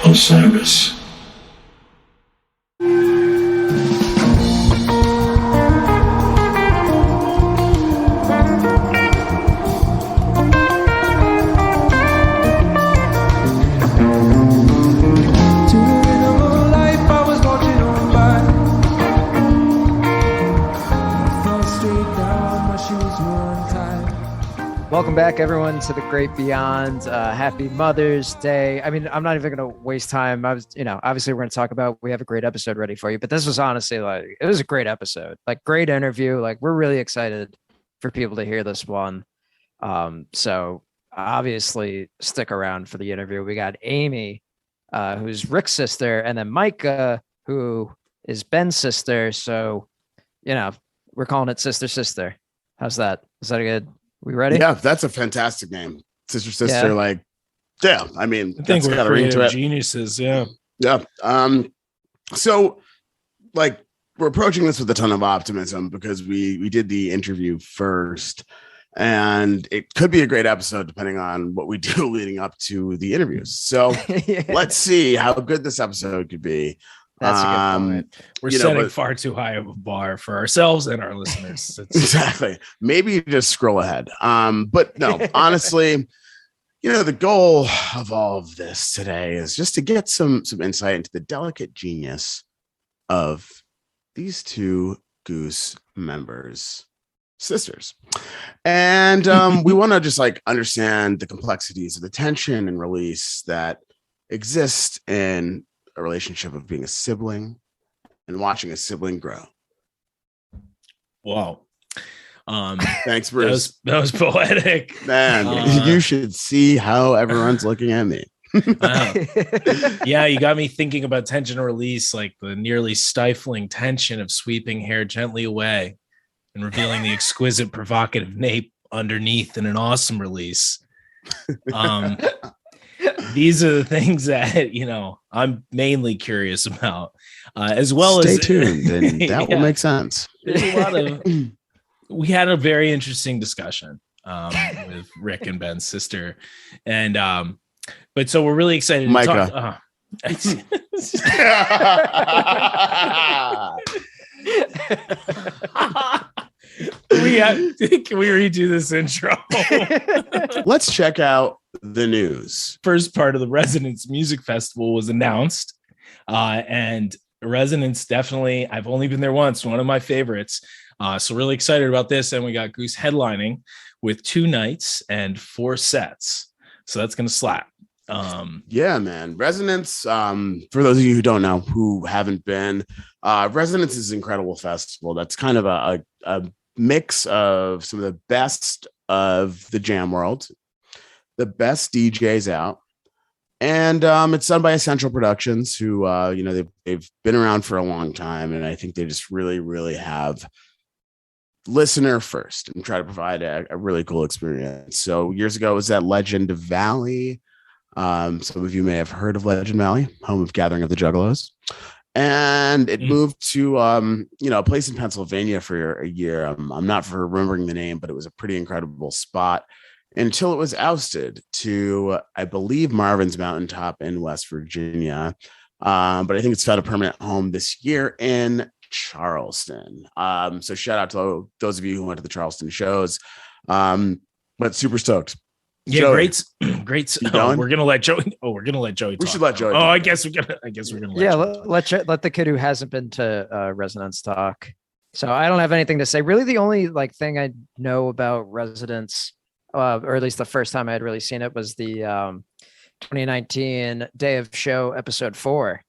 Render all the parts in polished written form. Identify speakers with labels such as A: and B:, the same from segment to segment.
A: Osiris.
B: Welcome back, everyone, to the Great Beyond. Happy Mother's Day. I mean, I'm not even going to waste time. Obviously we're going to talk about, we have a great episode ready for you, but this was honestly it was a great episode, great interview. We're really excited for people to hear this one. So obviously stick around for the interview. We got Amy, who's Rick's sister, and then Mikah, who is Ben's sister. So, we're calling it Sister. How's that? Is that good? We ready?
C: Yeah, that's a fantastic name. Sister.
B: Yeah.
C: I mean,
D: I think we're creative geniuses. Yeah.
C: Yeah. So we're approaching this with a ton of optimism because we did the interview first, and it could be a great episode depending on what we do leading up to the interviews. So
B: Yeah.
C: Let's see how good this episode could be.
B: That's a good point.
D: We're setting far too high of a bar for ourselves and our listeners.
C: Exactly. Maybe you just scroll ahead. But no, honestly, the goal of all of this today is just to get some insight into the delicate genius of these two Goose members, sisters. And we want to just understand the complexities of the tension and release that exist in a relationship of being a sibling and watching a sibling grow.
D: Wow.
C: Thanks, Bruce.
D: That was poetic.
C: Man, you should see how everyone's looking at me.
D: Yeah, you got me thinking about tension release, like the nearly stifling tension of sweeping hair gently away and revealing the exquisite provocative nape underneath in an awesome release. These are the things that I'm mainly curious about, as well.
C: Stay
D: as
C: tuned, and that will make sense.
D: There's a lot of. We had a very interesting discussion with Rick and Ben's sister, and but so we're really excited to
C: Mikah.
D: talk. Can we redo this intro?
C: Let's check out the news.
D: First part of the Resonance Music Festival was announced, and Resonance definitely, I've only been there once, one of my favorites. So really excited about this. And we got Goose headlining with 2 nights and 4 sets. So that's going to slap.
C: Yeah, man. Resonance, for those of you who don't know, who haven't been, Resonance is an incredible festival. That's kind of a mix of some of the best of the jam world, the best DJs out. And it's done by Essential Productions, who, they've been around for a long time. And I think they just really, really have listener first and try to provide a really cool experience. So years ago, it was at Legend Valley. Some of you may have heard of Legend Valley, home of Gathering of the Juggalos. And it moved to, a place in Pennsylvania for a year. I'm not remembering the name, but it was a pretty incredible spot until it was ousted to, I believe, Marvin's Mountaintop in West Virginia. But I think it's found a permanent home this year in Charleston. So shout out to those of you who went to the Charleston shows. But super stoked.
D: Yeah,
C: Joey,
D: great. We're gonna let Joey. We're gonna let Joey.
C: We should let Joey.
D: I guess we're gonna.
B: Yeah, let the kid who hasn't been to Resonance talk. So I don't have anything to say. Really, the only thing I know about Resonance, or at least the first time I had really seen it, was the 2019 Day of Show episode 4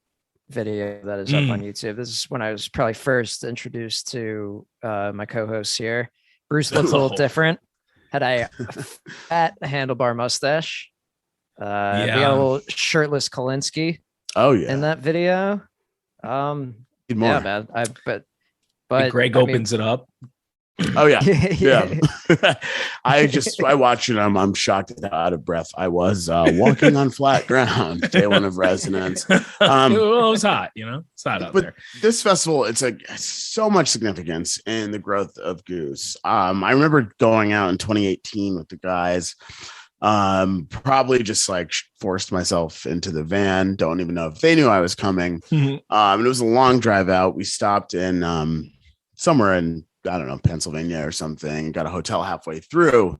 B: video that is up on YouTube. This is when I was probably first introduced to my co-hosts here. Bruce looked a little different. Had a fat handlebar mustache. We got a little shirtless Kalinsky.
C: Oh yeah,
B: in that video. Yeah, man. But
D: Greg opens it up.
C: Oh yeah, yeah. I watched it. I'm shocked and out of breath. I was walking on flat ground. Day 1 of Resonance.
D: It was hot, it's hot out there.
C: This festival, it's so much significance in the growth of Goose. I remember going out in 2018 with the guys. Probably just like forced myself into the van. Don't even know if they knew I was coming. And it was a long drive out. We stopped in somewhere in, I don't know, Pennsylvania or something, got a hotel halfway through.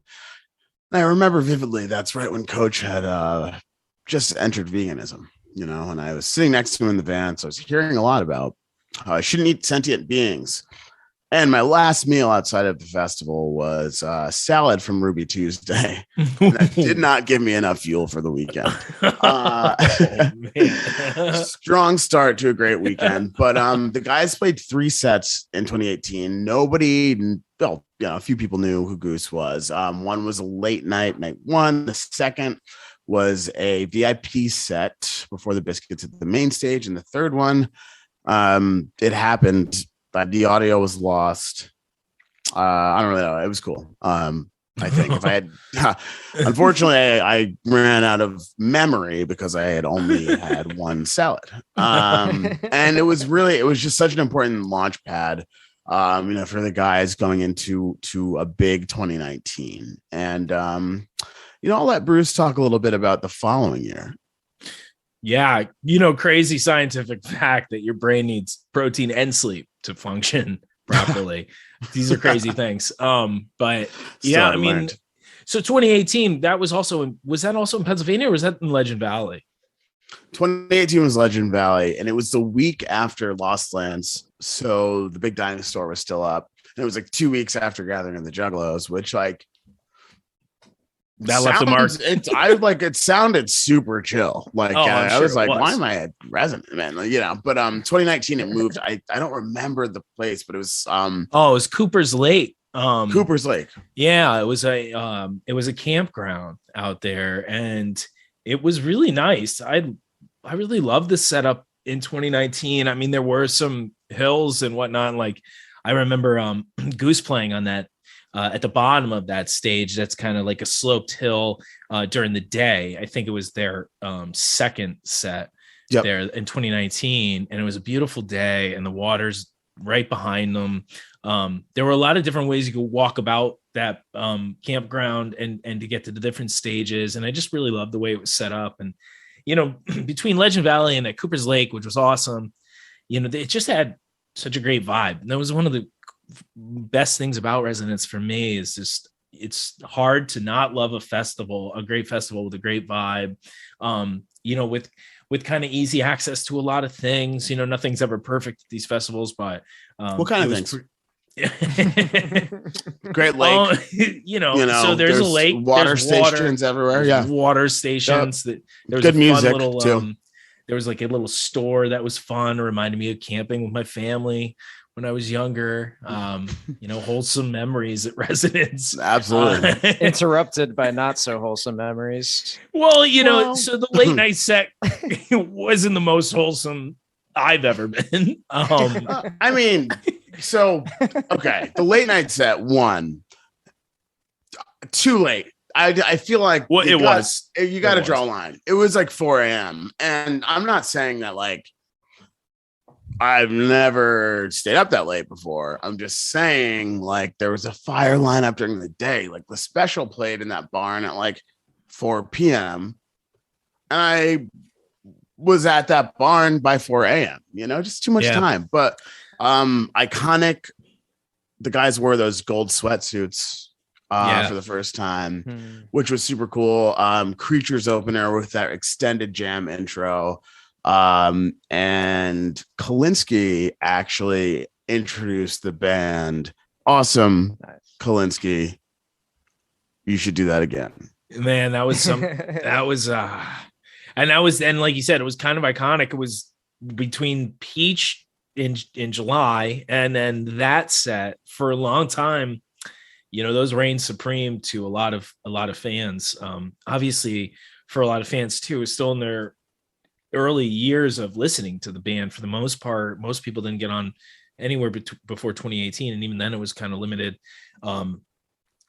C: And I remember vividly, that's right when Coach had just entered veganism, you know, and I was sitting next to him in the van. So I was hearing a lot about I shouldn't eat sentient beings. And my last meal outside of the festival was salad from Ruby Tuesday. And that did not give me enough fuel for the weekend. Strong start to a great weekend. But the guys played 3 sets in 2018. Nobody, well, you know, a few people knew who Goose was. One was a late night 1. The second was a VIP set before the Biscuits at the main stage. And the third one, it happened, but the audio was lost. I don't really know. It was cool. I think if I had, unfortunately, I ran out of memory because I had only had 1 salad. And it was just such an important launch pad, you know, for the guys going into a big 2019. And, you know, I'll let Bruce talk a little bit about the following year.
D: Yeah, you know, crazy scientific fact that your brain needs protein and sleep to function properly. These are crazy things. But yeah, I mean, so 2018, was that also in Pennsylvania or was that in Legend Valley?
C: 2018 was Legend Valley, and it was the week after Lost Lands. So the Big Dinosaur was still up. And it was like 2 weeks after Gathering of the Juggalos, which like
D: that left the mark.
C: It sounded super chill. Like I was like, why am I a resident, man? You know, but 2019 it moved. I don't remember the place, but it was it
D: was Cooper's Lake.
C: Cooper's Lake.
D: Yeah, it was a campground out there, and it was really nice. I really loved the setup in 2019. I mean, there were some hills and whatnot. Like I remember Goose playing on that. At the bottom of that stage, that's kind of like a sloped hill during the day. I think it was their second set there in 2019, and it was a beautiful day, and the water's right behind them. There were a lot of different ways you could walk about that campground and to get to the different stages, and I just really loved the way it was set up. And you know, between Legend Valley and at Cooper's Lake, which was awesome, you know, it just had such a great vibe. And that was one of the best things about Resonance for me is just it's hard to not love a great festival with a great vibe, you know, with kind of easy access to a lot of things. You know, nothing's ever perfect at these festivals, but
C: what kind of things? Great lake,
D: you know, so there's a lake,
C: water stations everywhere. Yeah,
D: water stations. That there was
C: good music
D: little,
C: too.
D: There was like a little store that was fun, reminded me of camping with my family when I was younger. You know, wholesome memories at Resonance.
C: Absolutely.
B: Interrupted by not so wholesome memories.
D: Well, you know, so the late night set wasn't the most wholesome I've ever been.
C: I mean, so okay, the late night set won. Too late. I feel like
D: you got
C: to draw a line. It was like 4 a.m. and I'm not saying that like I've never stayed up that late before. I'm just saying like there was a fire lineup during the day. Like the special played in that barn at like 4 p.m. and I was at that barn by 4 a.m. You know, just too much time. But iconic. The guys wore those gold sweatsuits for the first time, which was super cool. Creatures opener with that extended jam intro. And Kalinsky actually introduced the band. Awesome. Nice. Kalinsky. You should do that again.
D: Man, that was and like you said, it was kind of iconic. It was between Peach in July and then that set for a long time. You know, those reigned supreme to a lot of fans. Obviously, for a lot of fans too, is still in their early years of listening to the band. For the most part, most people didn't get on anywhere before 2018, and even then, it was kind of limited.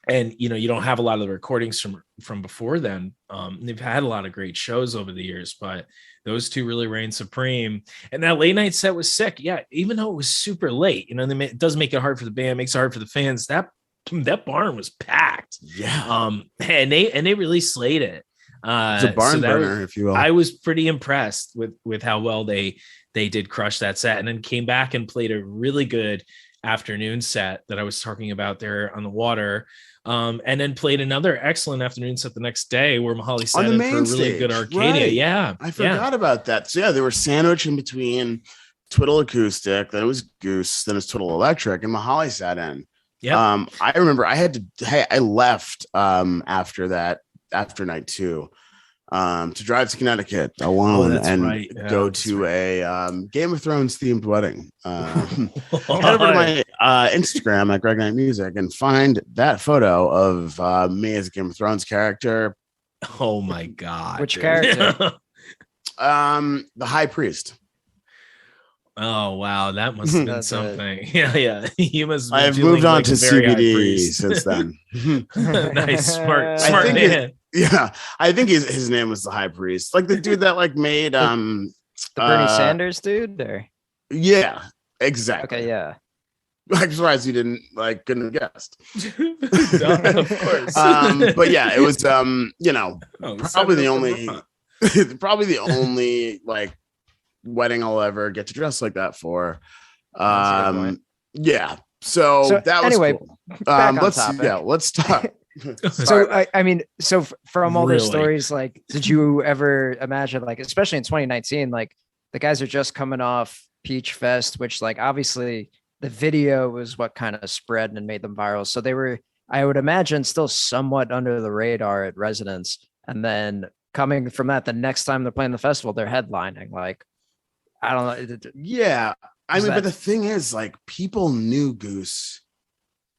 D: And you know, you don't have a lot of the recordings from before then. They've had a lot of great shows over the years, but those two really reigned supreme. And that late night set was sick. Yeah, even though it was super late, you know, it does make it hard for the band, makes it hard for the fans. That that barn was packed.
C: Yeah.
D: And they really slayed it.
C: It's a barn burner, if you will.
D: I was pretty impressed with how well they did crush that set, and then came back and played a really good afternoon set that I was talking about there on the water. And then played another excellent afternoon set the next day where Mahali set in for a really good Arcadia.
C: Right.
D: Yeah.
C: I forgot about that. So yeah, they were sandwiched in between Twiddle Acoustic, then it was Goose, then it was Twiddle Electric, and Mahali sat in.
D: Yeah.
C: I remember I left after night 2 to drive to Connecticut alone and go to a Game of Thrones themed wedding. Head over to my Instagram at Greg Knight Music and find that photo of me as a Game of Thrones character.
D: Oh my God.
B: Which character?
C: The High Priest.
D: Oh wow, that must have been something. Yeah. You must.
C: I've moved on to CBD since then.
D: Nice, smart man.
C: I think his name was the High Priest, like the dude that like made
B: the Bernie Sanders dude. Or
C: yeah, exactly.
B: Okay, yeah.
C: I'm surprised you couldn't have guessed.
D: No, of course.
C: But yeah, it was probably the only like wedding I'll ever get to dress like that for. Yeah. So that was
B: anyway,
C: cool. Let's talk.
B: So from all those
D: Really?
B: stories, like, did you ever imagine, like, especially in 2019, like the guys are just coming off Peach Fest, which like obviously the video was what kind of spread and made them viral. So they were, I would imagine, still somewhat under the radar at Resonance. And then coming from that, the next time they're playing the festival, they're headlining. Like, I don't know.
C: Yeah. But the thing is, like, people knew Goose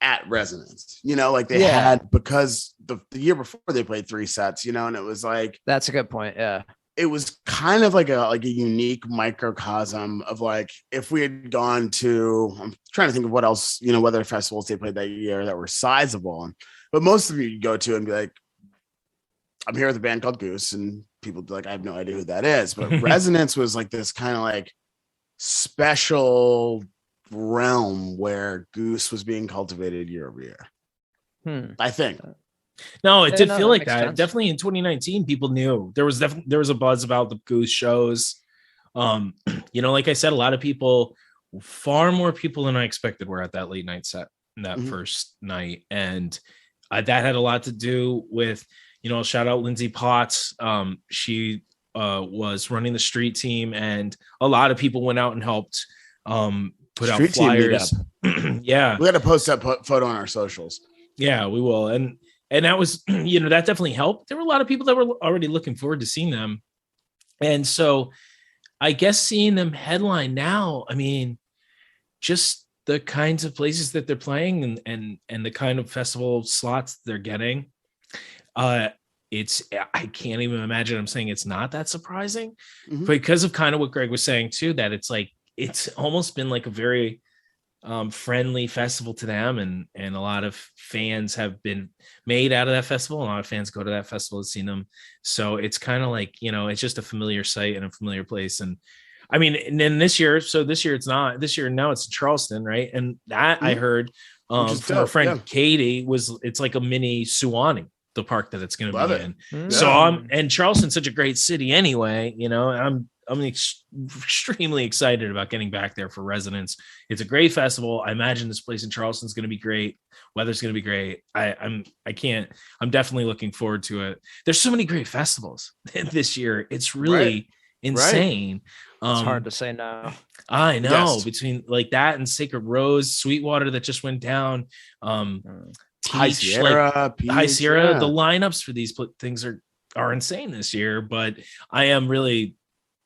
C: at Resonance, like they had, because the year before they played 3 sets, and it was like,
B: that's a good point. Yeah.
C: It was kind of like a unique microcosm of like, if we had gone to, I'm trying to think of what else, what other festivals they played that year that were sizable. But most of you go to and be like, I'm here with a band called Goose, and people be like, I have no idea who that is. But Resonance was like this kind of like special realm where Goose was being cultivated year over year. I think.
D: No, it did feel like that.
B: Sense.
D: Definitely in 2019, people knew there was a buzz about the Goose shows. Like I said, a lot of people, far more people than I expected, were at that late night set, that first night, and that had a lot to do with, shout out Lindsay Potts. She was running the street team, and a lot of people went out and helped put
C: Street
D: out flyers. Yeah,
C: we got to post that photo on our socials.
D: Yeah, we will. And that was, that definitely helped. There were a lot of people that were already looking forward to seeing them. And so I guess seeing them headline now, I mean, just the kinds of places that they're playing and the kind of festival slots they're getting, I can't even imagine. I'm saying it's not that surprising because of kind of what Greg was saying too, that it's like, it's almost been like a very friendly festival to them, and a lot of fans have been made out of that festival. A lot of fans go to that festival and seen them, so it's kind of like, it's just a familiar sight and a familiar place. And I mean, and then this year it's not this year, now it's in Charleston, right? And that I heard from our friend Katie, it's like a mini Suwannee, the park that it's going to be in. So and Charleston's such a great city anyway, I'm extremely excited about getting back there for Resonance. It's a great festival. I imagine this place in Charleston is going to be great. Weather's going to be great. I'm definitely looking forward to it. There's so many great festivals this year. It's really insane.
B: It's hard to say no.
D: I know, between like that and Sacred Rose, Sweetwater that just went down.
C: High Sierra,
D: the lineups for these things are insane this year, but I am really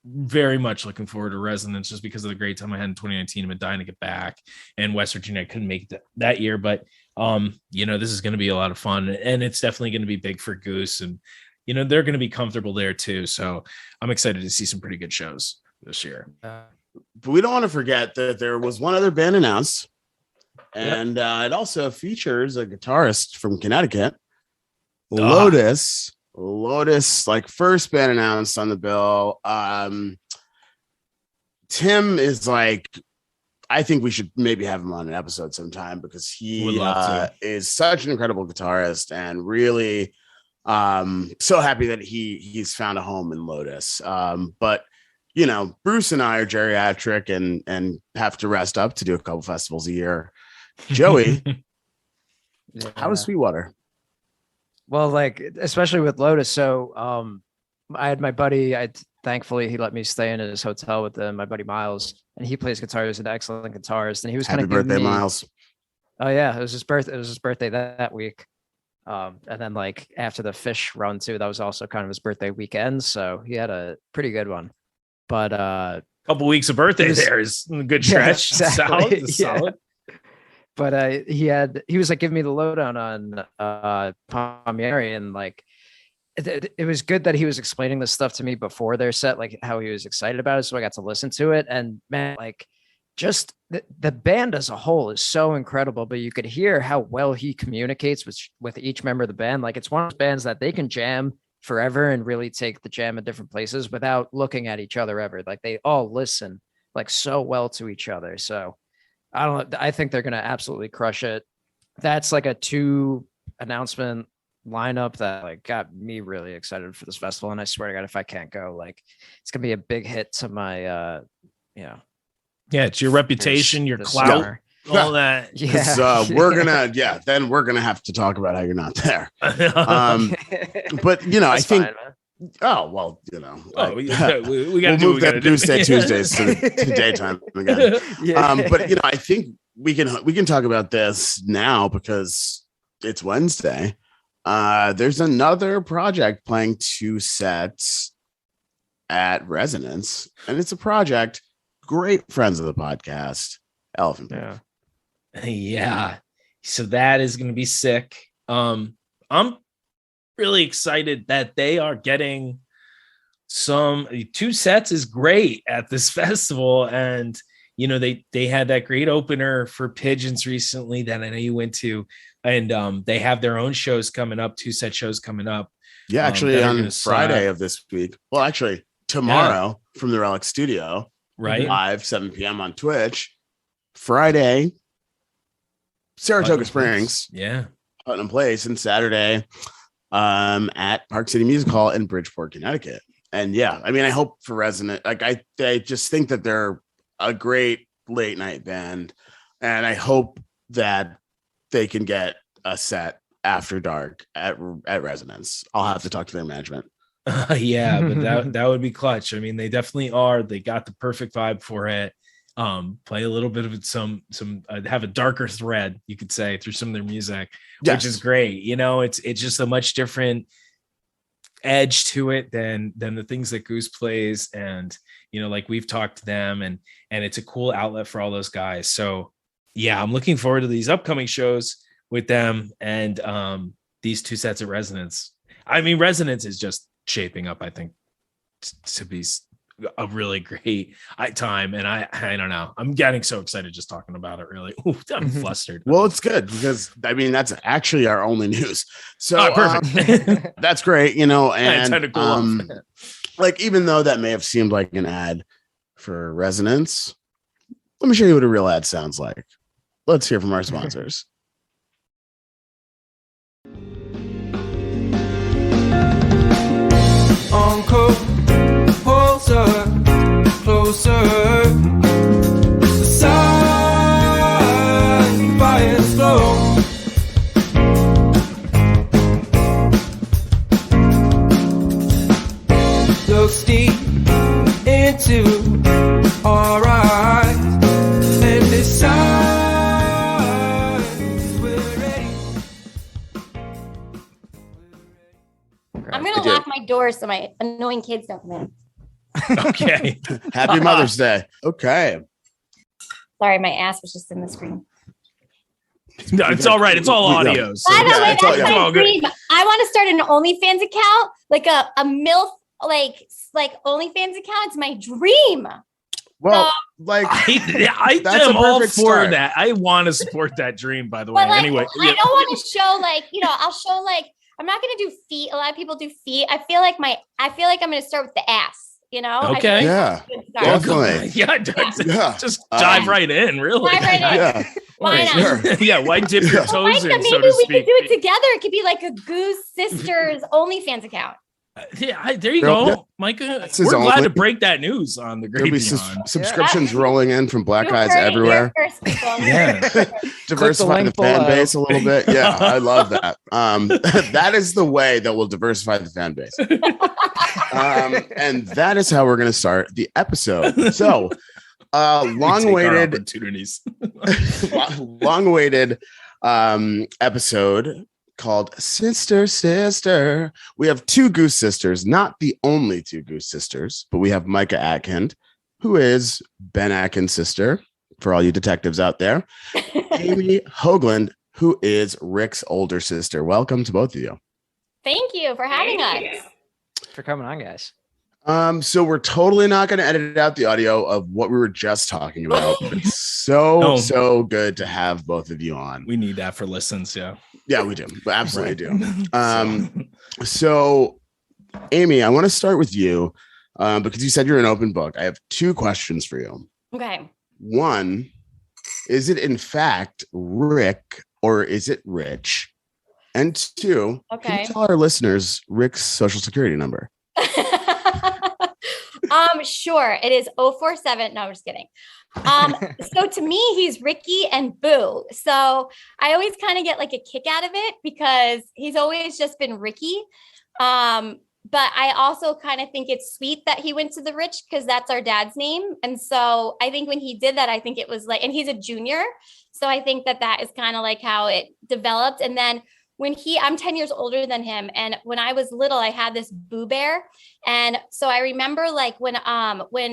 D: very much looking forward to Resonance just because of the great time I had in 2019. I've been dying to get back, and West Virginia, I couldn't make that year, but this is going to be a lot of fun, and it's definitely going to be big for Goose, and they're going to be comfortable there too. So I'm excited to see some pretty good shows this year.
C: But we don't want to forget that there was one other band announced, and it also features a guitarist from Connecticut, Lotus, like first band announced on the bill. Tim is like I think we should maybe have him on an episode sometime because
D: Would
C: he
D: love to.
C: is such an incredible guitarist and really so happy that he's found a home in Lotus. But you know, Bruce and I are geriatric and have to rest up to do a couple festivals a year. Joey, how was Sweetwater?
B: Well, like especially with Lotus. So I had my buddy, thankfully he let me stay in his hotel with my buddy Miles, and he plays guitar. He's an excellent guitarist, and he was kind
C: Happy
B: of
C: birthday, Miles.
B: Oh yeah, it was his birthday. It was his birthday that week. And then like after the Fish run too, that was also kind of his birthday weekend. So he had a pretty good one. But
D: Couple weeks of birthday there is a good stretch.
B: Yeah, exactly.
D: Solid.
B: But he was like giving me the lowdown on Palmieri, and like it was good that he was explaining this stuff to me before their set, like how he was excited about it. So I got to listen to it, and man, like just the band as a whole is so incredible, but you could hear how well he communicates with each member of the band. Like it's one of those bands that they can jam forever and really take the jam in different places without looking at each other ever. Like they all listen like so well to each other. So I don't know. I think they're going to absolutely crush it. That's like a 2 announcement lineup that like got me really excited for this festival. And I swear to God, if I can't go, like it's going to be a big hit to my,
D: Yeah, it's your reputation, your clout, all that.
B: Yeah.
C: Then we're gonna have to talk about how you're not there. But you know, I think.
B: Fine,
C: oh well, you know.
D: We got to
C: we'll move that Tuesday Tuesdays to daytime again. But you know, I think we can talk about this now because it's Wednesday. There's another project playing 2 sets at Resonance, and it's a project. Great friends of the podcast, ElephantProof.
D: Yeah. So that is going to be sick. I'm really excited that they are getting 2 sets is great at this festival. And, you know, they had that great opener for Pigeons recently that I know you went to, and they have their own shows coming up, 2 set shows coming up.
C: Yeah, actually on Friday of this week. Well, actually tomorrow from the Relix studio.
D: Right.
C: Live 7 p.m. on Twitch. Friday, Saratoga Springs.
D: Yeah.
C: Putnam Place. And Saturday at Park City Music Hall in Bridgeport, Connecticut. And yeah, I mean, I hope for Resonant, like I just think that they're a great late night band. And I hope that they can get a set after dark at Resonance. I'll have to talk to their management.
D: Yeah, but that would be clutch. I mean, they definitely are. They got the perfect vibe for it. Play a little bit of it, some have a darker thread, you could say, through some of their music, which is great. You know, it's just a much different edge to it than the things that Goose plays. And, you know, like we've talked to them, and it's a cool outlet for all those guys. So yeah, I'm looking forward to these upcoming shows with them and these 2 sets at Resonance. I mean, Resonance is just shaping up, I think, to be a really great time. And I don't know, I'm getting so excited just talking about it. Really. Ooh, I'm flustered.
C: Well, it's good because I mean, that's actually our only news. So
D: perfect.
C: That's great, you know, and
D: like,
C: even though that may have seemed like an ad for Resonance, let me show you what a real ad sounds like. Let's hear from our sponsors.
A: Uncle, closer, closer. The sun fires slow. Looks deep into our eyes, and this time we're ready.
E: I'm gonna lock my door so my annoying kids don't come in.
D: Okay.
C: Happy Mother's Day. Okay.
E: Sorry, my ass was just in the screen.
D: No, it's all right. It's all audio. So
E: By the way, that's
C: all
E: my dream. I want to start an OnlyFans account, like a MILF, like OnlyFans account. It's my dream.
C: Well, like
D: I
C: that's
D: am
C: a
D: all
C: perfect
D: for
C: start.
D: that. I want to support that dream, by the way.
E: But like,
D: Anyway,
E: I don't want to show I'll show I'm not gonna do feet. A lot of people do feet. I feel like I'm gonna start with the ass. You know?
D: Okay.
C: Yeah.
E: Sorry.
C: Definitely.
D: Yeah, just dive right in, really.
E: Dive right in.
C: Yeah.
E: Why not?
C: Sure.
D: Yeah, why dip your
E: Well,
D: toes
E: Micah,
D: in,
E: maybe
D: so to
E: we
D: speak?
E: could do it together. It could be like a Goose Sisters OnlyFans account.
D: Yeah, there you
C: Yeah.
D: go, Micah.
C: That's his
D: We're glad
C: only-
D: to break that news on the
C: There'll
D: Great
C: be
D: Beyond.
C: subscriptions rolling in from black
E: You
C: guys
E: heard it here
C: everywhere.
E: first, people.
D: Yeah.
C: Diversify the
B: link
C: fan
B: below.
C: base a little bit. Yeah, I love that. That is the way that will diversify the fan base. And that is how we're going to start the episode. So, long-awaited,
D: opportunities.
C: long-awaited episode called Sister. We have two Goose sisters, not the only two Goose sisters, but we have Mikah Atkind, who is Ben Atkins' sister, for all you detectives out there. Amy Hoaglund, who is Rick's older sister. Welcome to both of you.
E: Thank you for having us.
B: For coming on, guys.
C: So we're totally not going to edit out the audio of what we were just talking about. It's so good to have both of you on.
D: We need that for listens, yeah.
C: Yeah, we do. We absolutely do. So Amy, I want to start with you because you said you're an open book. I have two questions for you.
E: Okay.
C: One, is it in fact Rick or is it Rich? And two, can
E: Okay.
C: you tell our listeners Rick's social security number?
E: Sure. It is 047. No, I'm just kidding. So to me, he's Ricky and Boo. So I always kind of get like a kick out of it because he's always just been Ricky. But I also kind of think it's sweet that he went to the Rich because that's our dad's name. And so I think when he did that, I think it was like, and he's a junior. So I think that is kind of like how it developed. And then when I'm 10 years older than him. And when I was little, I had this Boo Bear. And so I remember like when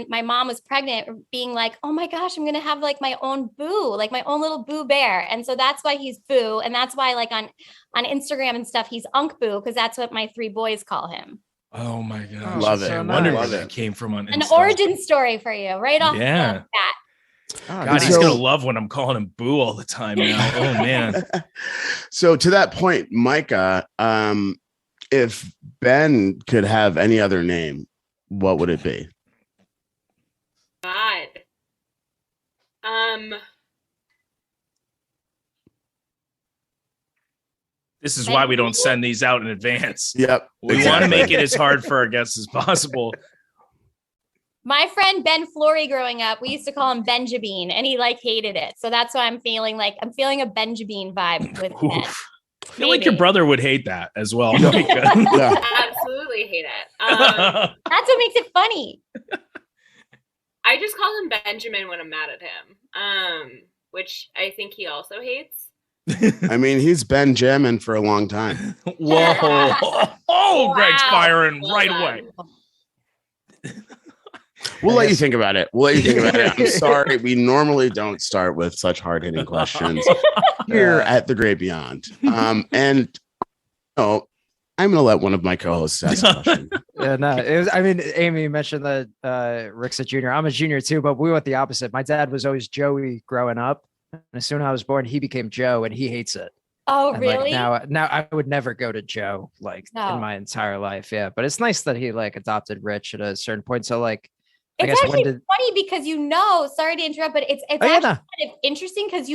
E: my mom was pregnant being like, oh my gosh, I'm going to have like my own Boo, like my own little Boo Bear. And so that's why he's Boo. And that's why like on Instagram and stuff, he's Unk Boo, because that's what my three boys call him.
D: Oh my gosh.
C: Love it.
D: I
B: So
D: wonder
B: nice.
D: where that came from on
E: An
D: Insta.
E: origin story for you right off the bat.
D: God, he's gonna love when I'm calling him Boo all the time now. Oh man.
C: So to that point, Micah, if Ben could have any other name, what would it be?
F: God.
D: This is why we don't send these out in advance.
C: Yep.
D: We want to make it as hard for our guests as possible.
E: My friend Ben Flory growing up, we used to call him Benjamin, and he like hated it. So that's why I'm feeling a Benjamin vibe with Ben.
D: I feel like your brother would hate that as well.
C: Yeah.
F: Absolutely hate it.
E: That's what makes it funny.
F: I just call him Benjamin when I'm mad at him, which I think he also hates.
C: I mean, he's been jamming for a long time.
D: Whoa. Oh,
E: Wow.
D: Greg's firing
F: Well
D: right
F: done.
D: away.
C: We'll let you think about it. I'm sorry. We normally don't start with such hard-hitting questions here at The Great Beyond. And I'm going to let one of my co-hosts ask a question.
B: Yeah, no, it was, I mean, Amy mentioned that Rick's a junior. I'm a junior too, but we went the opposite. My dad was always Joey growing up. And as soon as I was born, he became Joe and he hates it.
E: Oh,
B: And
E: really?
B: like now I would never go to Joe in
E: No.
B: my entire life. Yeah. But it's nice that he like adopted Rich at a certain point. So like, I
E: It's
B: guess
E: actually
B: when did
E: funny because sorry to interrupt, but it's
B: yeah,
E: actually
B: no.
E: kind of interesting because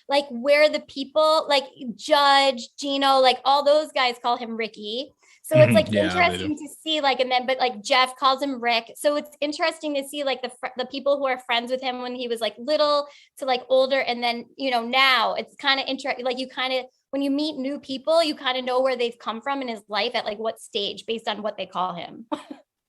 E: like where the people like Judge, Gino, like all those guys call him Ricky. So it's like
D: Yeah, they
E: interesting to see like, and then, but like Jeff calls him Rick. So it's interesting to see like the people who are friends with him when he was like little to like older. And then, now it's kind of interesting. Like when you meet new people, you kind of know where they've come from in his life at like what stage based on what they call him.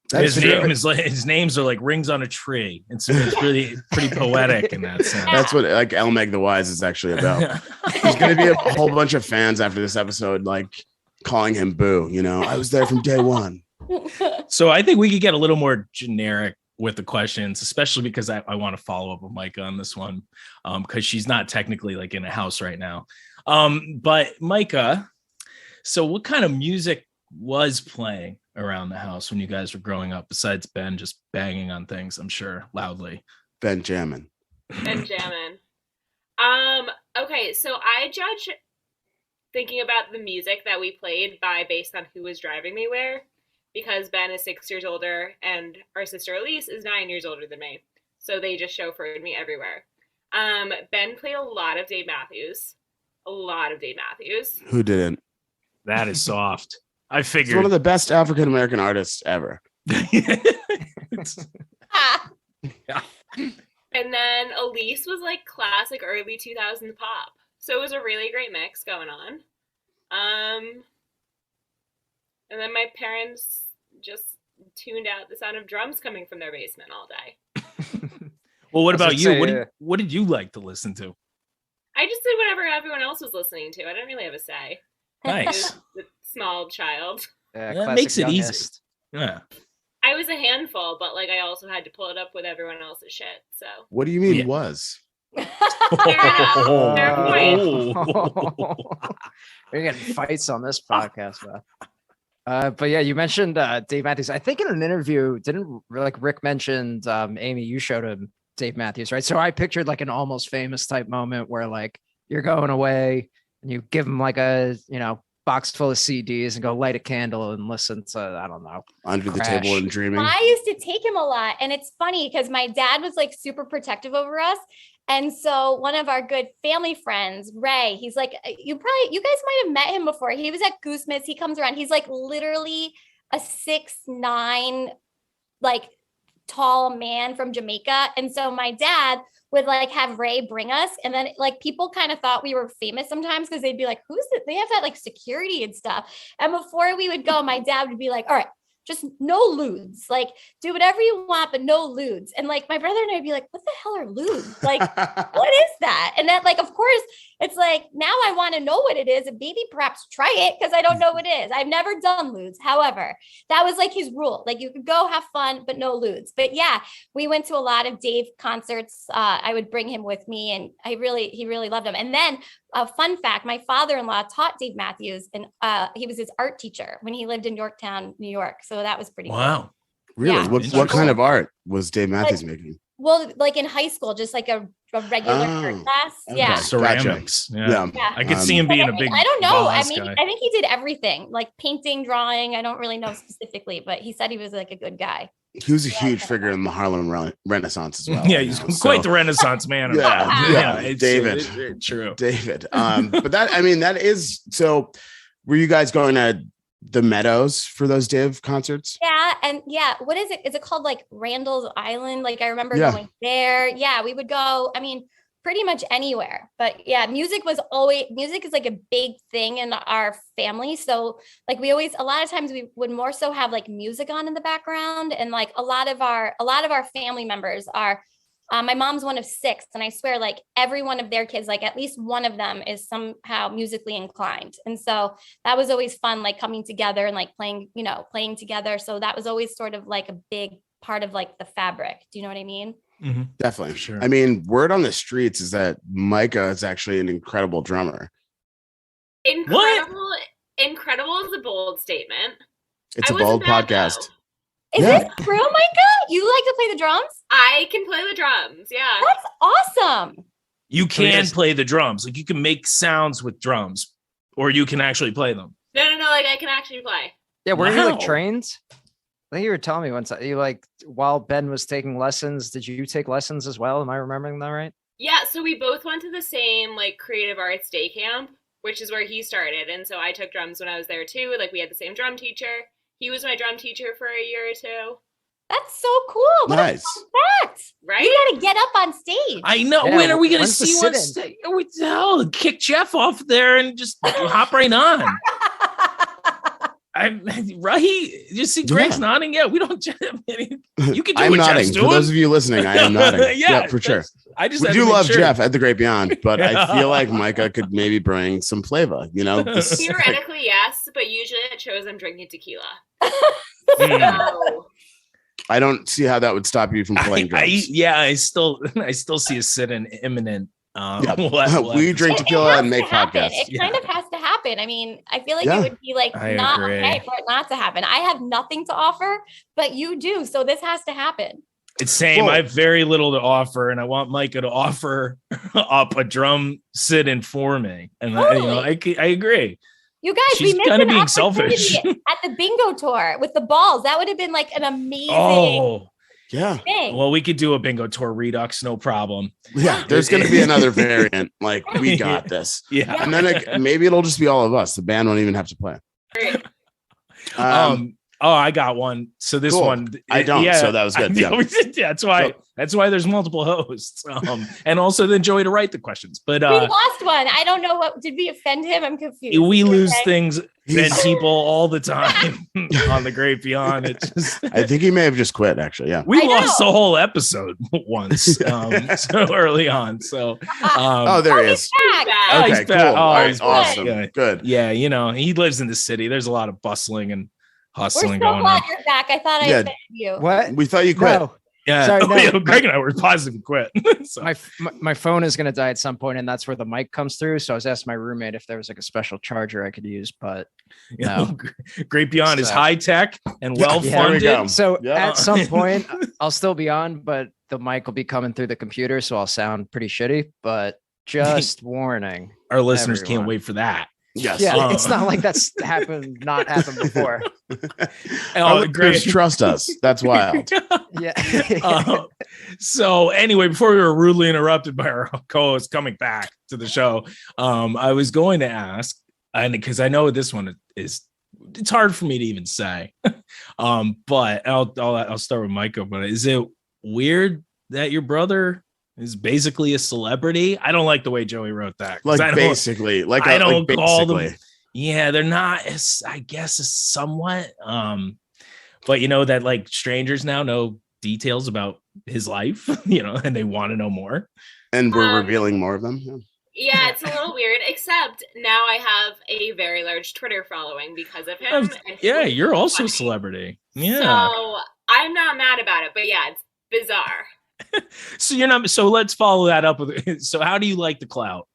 C: That's
D: His names are like rings on a tree. It's pretty poetic in that sense.
C: That's what like El Meg the Wise is actually about. There's going to be a whole bunch of fans after this episode, like calling him Boo. I was there from day one.
D: So I think we could get a little more generic with the questions, especially because I want to follow up with Micah on this one because she's not technically like in a house right now. But Micah, so what kind of music was playing around the house when you guys were growing up, besides Ben just banging on things, I'm sure, loudly?
C: Ben jamming.
F: Benjamin. Okay, so I judge thinking about the music that we played based on who was driving me where, because Ben is 6 years older and our sister Elise is 9 years older than me. So they just chauffeured me everywhere. Ben played a lot of Dave Matthews.
C: Who didn't?
D: That is soft. I
C: He's
D: figured.
C: one of the best African American artists ever.
E: Ah,
F: And then Elise was like classic early 2000s pop. So it was a really great mix going on. And then my parents just tuned out the sound of drums coming from their basement all day.
D: Well, what
B: I was
D: about
B: gonna
D: you?
B: say,
D: What did you like to listen to?
F: I just did whatever everyone else was listening to. I didn't really have a say. I
D: Nice.
F: was a small child.
B: Yeah,
D: That
B: classic
D: makes it easy.
B: youngest.
D: Yeah.
F: I was a handful, but like I also had to pull it up with everyone else's shit. So
C: What do you mean
D: Yeah.
C: was?
F: Fair point.
B: We're getting fights on this podcast, man. But yeah, you mentioned Dave Matthews. I think in an interview, didn't like Rick mentioned Amy, you showed him Dave Matthews, right? So I pictured like an Almost Famous type moment where like you're going away and you give him like a, box full of CDs and go light a candle and listen to, I don't know.
C: Under the
B: Crash.
C: Table and Dreaming.
E: I used to take him a lot. And it's funny because my dad was like super protective over us. And so one of our good family friends, Ray, he's like, you guys might have met him before. He was at Goose. He comes around. He's like literally a 6'9", like tall man from Jamaica. And so my dad would like have Ray bring us. And then like people kind of thought we were famous sometimes because they'd be like, who's it? They have that like security and stuff. And before we would go, my dad would be like, all right, just no lewds, like do whatever you want, but no lewds. And like my brother and I'd be like, what the hell are lewds? Like, what is that? And that like, of course, it's like, now I want to know what it is and maybe perhaps try it because I don't know what it is. I've never done lewds. However, that was like his rule. Like you could go have fun, but no lewds. But yeah, we went to a lot of Dave concerts. I would bring him with me and he really loved him. And then a fun fact, my father-in-law taught Dave Matthews and he was his art teacher when he lived in Yorktown, New York. So that was pretty cool.
D: Wow.
C: Really?
E: Yeah.
C: What kind of art was Dave Matthews making?
E: Well, like in high school, just like a regular art class.
C: okay.
E: Yeah.
D: Ceramics.
C: Yeah.
E: Yeah.
D: I could see him being a big.
E: I don't know.
D: vase guy.
E: I think he did everything, like painting, drawing. I don't really know specifically, but he said he was like a good guy.
C: He was a huge figure in the Harlem Renaissance as well.
D: Yeah, he's quite the Renaissance man. of
C: Yeah,
D: that.
C: yeah,
D: it's,
C: David.
D: it's true.
C: David. But that is so. Were you guys going to the Meadows for those Dave concerts?
E: Yeah. And yeah, what is it? Is it called like Randall's Island? Like I remember
C: Yeah.
E: going there. Yeah, we would go, pretty much anywhere. But yeah, music is like a big thing in our family. So like a lot of times we would more so have like music on in the background. And like a lot of our family members are, my mom's one of 6. And I swear like every one of their kids, like at least one of them is somehow musically inclined. And so that was always fun, like coming together and like playing together. So that was always sort of like a big part of like the fabric. Do you know what I mean?
D: Mm-hmm.
C: Definitely.
D: Sure.
C: I mean, word on the streets is that Mikah is actually an incredible drummer.
F: Incredible is a bold statement.
C: It's
F: I
C: a bold
F: wasn't bad,
C: podcast.
E: Is
C: Yeah.
E: this true, Micah? You like to play the drums?
F: I can play the drums. Yeah.
E: That's awesome.
D: You can
B: yes.
D: play the drums. Like you can make sounds with drums, or you can actually play them.
F: No. Like I can actually play.
B: Yeah, were you
D: Wow.
B: like trained? I think you were telling me once you like while Ben was taking lessons, did you take lessons as well? Am I remembering that right?
F: Yeah. So we both went to the same like creative arts day camp, which is where he started. And so I took drums when I was there too. Like we had the same drum teacher. He was my drum teacher for a year or two.
E: That's so cool. What
C: Nice.
E: a fun fact.
F: Right?
E: You gotta get up on stage.
D: I know.
B: Yeah,
D: when are we going to
B: when's the
D: see one?
B: sit-in?
D: What the hell? Kick Jeff off there and just hop right on. Right? You see Greg's nodding. Yeah, we don't. You can do
C: I'm
D: what
C: nodding.
D: Jeff's
C: For
D: doing.
C: those of you listening, I am nodding.
D: Yeah,
C: for sure.
D: I just
C: We
D: had to
C: do
D: make
C: love
D: sure.
C: Jeff at the Great Beyond, but I feel like Mikah could maybe bring some flavor.
F: Theoretically, yes, but usually at shows I'm drinking tequila.
D: Mm.
F: So,
C: I don't see how that would stop you from playing drums.
D: I still see a sit-in imminent.
C: Yeah.
D: We'll
C: We
D: have to
C: drink
D: see.
C: tequila
E: has
C: and make
E: to happen.
C: podcasts.
E: It kind of has to happen. I mean, I feel like
C: Yeah.
E: it would be like
D: I
E: not
D: agree.
E: okay for it not to happen. I have nothing to offer, but you do. So this has to happen.
D: It's same.
C: Well-
D: I have very little to offer, and I want Mikah to offer up a drum sit-in for me. And I
E: Totally.
D: agree.
E: You guys,
D: She's
E: we missed
D: kinda
E: an
D: being selfish.
E: opportunity at the bingo tour with the balls. That would have been like an amazing
D: Oh,
C: Yeah.
E: thing.
D: well, we could do a bingo tour redux, no problem.
C: Yeah. There's going to be another variant. Like, we got this.
D: Yeah.
C: And then maybe it'll just be all of us. The band won't even have to play.
F: Great.
D: Oh, I got one. So this
C: Cool.
D: one,
C: I don't, so that was good.
D: Yeah. That's why there's multiple hosts. And also then Joey to write the questions. But
E: We lost one. I don't know did we offend him? I'm confused.
D: we lose
E: Okay.
D: things and people all the time on the Great Beyond. It just
C: I think he may have just quit, actually. Yeah.
D: we
E: I
D: lost
E: know.
D: the whole episode once so early on. So
C: Oh, there he
E: He's
C: is.
E: back.
D: Oh,
C: Okay,
D: he's
C: cool.
D: back. Oh,
C: All right,
D: he's
C: awesome.
D: back.
C: Good.
D: yeah, he lives in the city. There's a lot of bustling and
E: We're
D: hustling
E: so
D: going
E: glad
D: on.
E: you're back. I thought I
C: Yeah.
E: offended you.
B: What?
C: We thought you quit.
B: No,
D: Yeah.
B: Sorry,
D: Oh,
B: no.
D: yeah, Greg and I were positive quit. So,
B: my phone is gonna die at some point, and that's where the mic comes through. So I was asking my roommate if there was like a special charger I could use, but
D: you know,
B: no.
D: Great Beyond is
B: So-
D: high tech and
C: Yeah,
D: well
C: there we
D: funded.
C: go.
B: So
C: Yeah.
B: at some point I'll still be on, but the mic will be coming through the computer, so I'll sound pretty shitty. But just warning.
D: Our listeners
B: Everyone.
D: can't wait for that.
C: Yes.
B: Yeah, it's not like that's not happened before.
C: Our
D: Oh, great.
C: listeners trust us. That's wild.
B: Yeah.
D: So anyway, before we were rudely interrupted by our co-host coming back to the show, I was going to ask, and because I know this one is, it's hard for me to even say, but I'll start with Mikah. But is it weird that your brother is basically a celebrity? I don't like the way Joey wrote that. 'Cause I
C: Like,
D: don't-
C: basically. Like,
D: I don't
C: like
D: call
C: basically.
D: them. Yeah, they're not. I guess somewhat. But you know that like strangers now know details about his life, and they want to know more.
C: And we're revealing more of them. Yeah.
F: Yeah, it's a little weird, except now I have a very large Twitter following because of him. and
D: Yeah,
F: he's
D: you're also a
F: funny.
D: celebrity. Yeah.
F: So I'm not mad about it, but yeah, it's bizarre.
D: So you're not. So let's follow that up with. So how do you like the clout?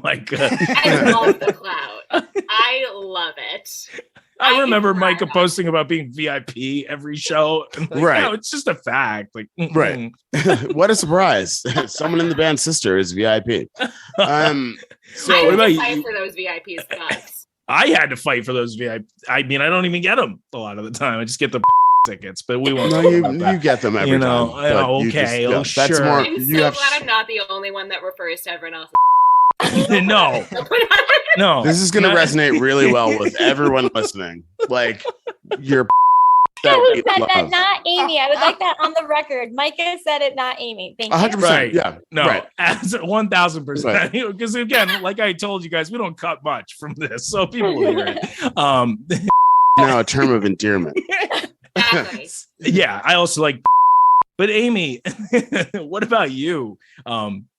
D: Like,
F: I love the clout. I love it.
D: I remember
F: I'm
D: Micah
F: glad.
D: posting about being VIP every show. And like,
C: Right.
D: no, it's just a fact. Like,
C: Right. What a surprise. Someone in the band's sister is VIP. So
F: I
D: what
F: had
D: about
F: to
D: you?
F: fight for those VIP spots.
D: I had to fight for those VIP. I mean, I don't even get them a lot of the time. I just get the tickets, but we won't.
C: no,
D: talk about that.
C: you get them every
D: You know,
C: time. but
D: oh,
C: you
D: okay, oh,
C: that's
D: sure.
C: more.
F: I'm
C: You
F: so
C: have.
F: glad I'm not the only one that refers to everyone else.
D: No, no.
C: This is going to
D: Not-
C: resonate really well with everyone listening. Like, you're that
E: Who
C: we
E: said that?
C: love.
E: Not Amy. I would like that on the record. Micah said it, not Amy. Thank you.
C: 100%.
D: Right.
C: Yeah.
D: No,
C: Right.
D: 1,000%. Because again, like I told you guys, we don't cut much from this, so people will hear it.
C: Now a term of endearment.
F: Exactly.
D: Yeah, I also like. But Amy, what about you?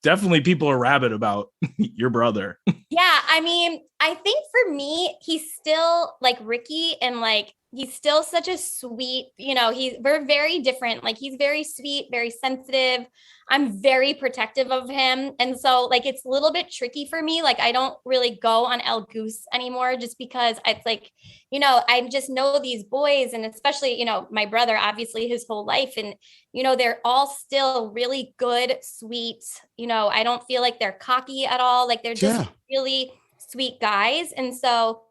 D: Definitely people are rabid about your brother.
E: Yeah, I mean, I think for me, he's still like Ricky, and like he's still such a sweet, we're very different. Like he's very sweet, very sensitive. I'm very protective of him. And so like it's a little bit tricky for me. Like I don't really go on El Goose anymore just because it's like, I just know these boys, and especially, my brother, obviously his whole life. And, they're all still really good, sweet, I don't feel like they're cocky at all. Like they're just really sweet guys. And so,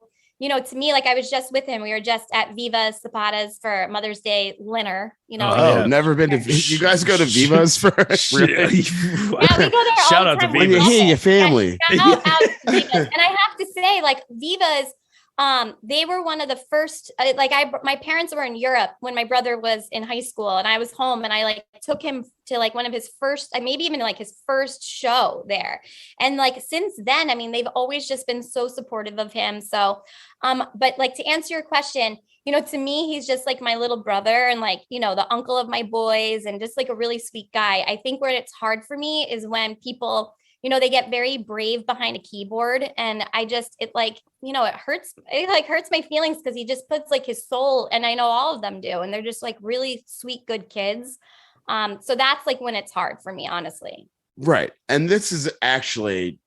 E: to me, like I was just with him. We were just at Viva Zapata's for Mother's Day dinner,
C: Oh,
D: yeah.
C: never been to. You guys go to Viva's for really?
E: Yeah, we go there all
D: Shout
E: the
D: out to
E: time.
C: When
D: Viva's.
C: you hear your family.
E: Shout out to Viva's. And I have to say, like Viva's, they were one of the first, my parents were in Europe when my brother was in high school, and I was home, and I like took him to like one of his first, maybe even like his first show there. And like, since then, I mean, they've always just been so supportive of him. So, but like to answer your question, to me, he's just like my little brother, and like, the uncle of my boys, and just like a really sweet guy. I think where it's hard for me is when people, they get very brave behind a keyboard, and it hurts my feelings, because he just puts like his soul, and I know all of them do, and they're just like really sweet, good kids. So that's like when it's hard for me, honestly.
C: Right. And this is actually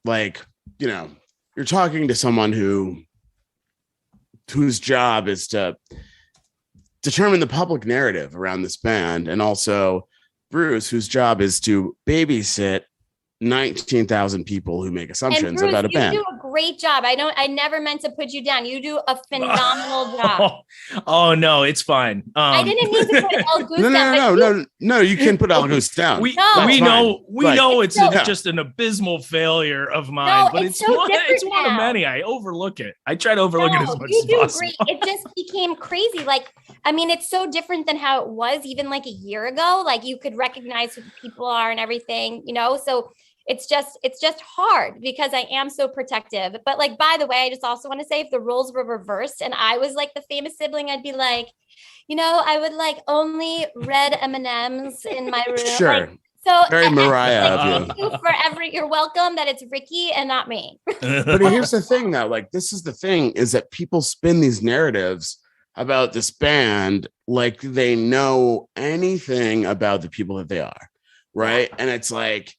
C: like, you're talking to someone whose job is to determine the public narrative around this band, and also Bruce, whose job is to babysit 19,000 people who make assumptions
E: Bruce,
C: about a band.
E: You do a great job. I never meant to put you down. You do a phenomenal job.
D: Oh no, it's fine.
E: I didn't mean to put El Goose
C: No,
E: down.
C: no,
E: but
C: no,
E: you-
C: no, no. You can put El Goose down.
D: We
E: No.
C: That's
D: know
C: fine.
D: it's
C: Yeah.
D: just an abysmal failure of mine,
E: No,
D: but
E: it's
D: it's
E: so
D: one
E: different
D: of
E: now.
D: many. I overlook it. I try to overlook it as much
E: you
D: as
E: do
D: possible.
E: great. It just became crazy. Like, I mean, it's so different than how it was even like a year ago. Like you could recognize who the people are and everything, you know? So it's just hard because I am so protective. But like, by the way, I just also want to say if the roles were reversed and I was like the famous sibling, I'd be like, you know, I would like only red M&Ms in my room.
C: Sure.
E: Like, so
C: Very Mariah of you.
E: you're welcome that it's Ricky and not me.
C: But here's the thing, though. Like, this is the thing: is that people spin these narratives about this band like they know anything about the people that they are, right? And it's like,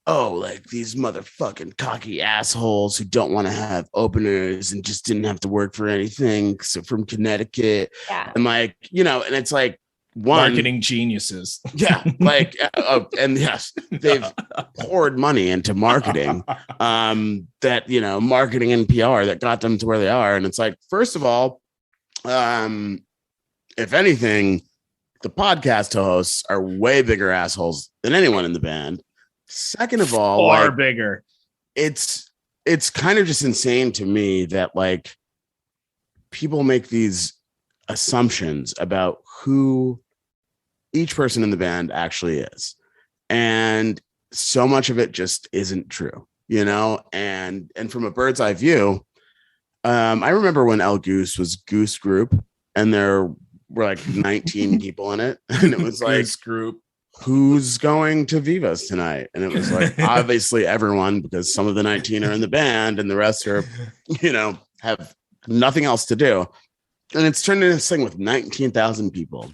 C: oh, like these motherfucking cocky assholes who don't want to have openers and just didn't have to work for anything, so from Connecticut,
E: Yeah.
C: and like, you know, and it's like one.
D: Marketing geniuses.
C: Yeah, like, and yes, they've poured money into marketing, that, you know, marketing and PR that got them to where they are. And it's like, first of all, if anything, the podcast hosts are way bigger assholes than anyone in the band. Second of all,
D: Far
C: like,
D: bigger.
C: it's kind of just insane to me that like people make these assumptions about who each person in the band actually is, and so much of it just isn't true, you know. And from a bird's eye view, I remember when El Goose was Goose Group and there were like 19 people in it, and it was like,
D: Goose Group.
C: who's going to Vivas tonight? And it was like, obviously everyone, because some of the 19 are in the band and the rest are, you know, have nothing else to do. And it's turned into this thing with 19,000 people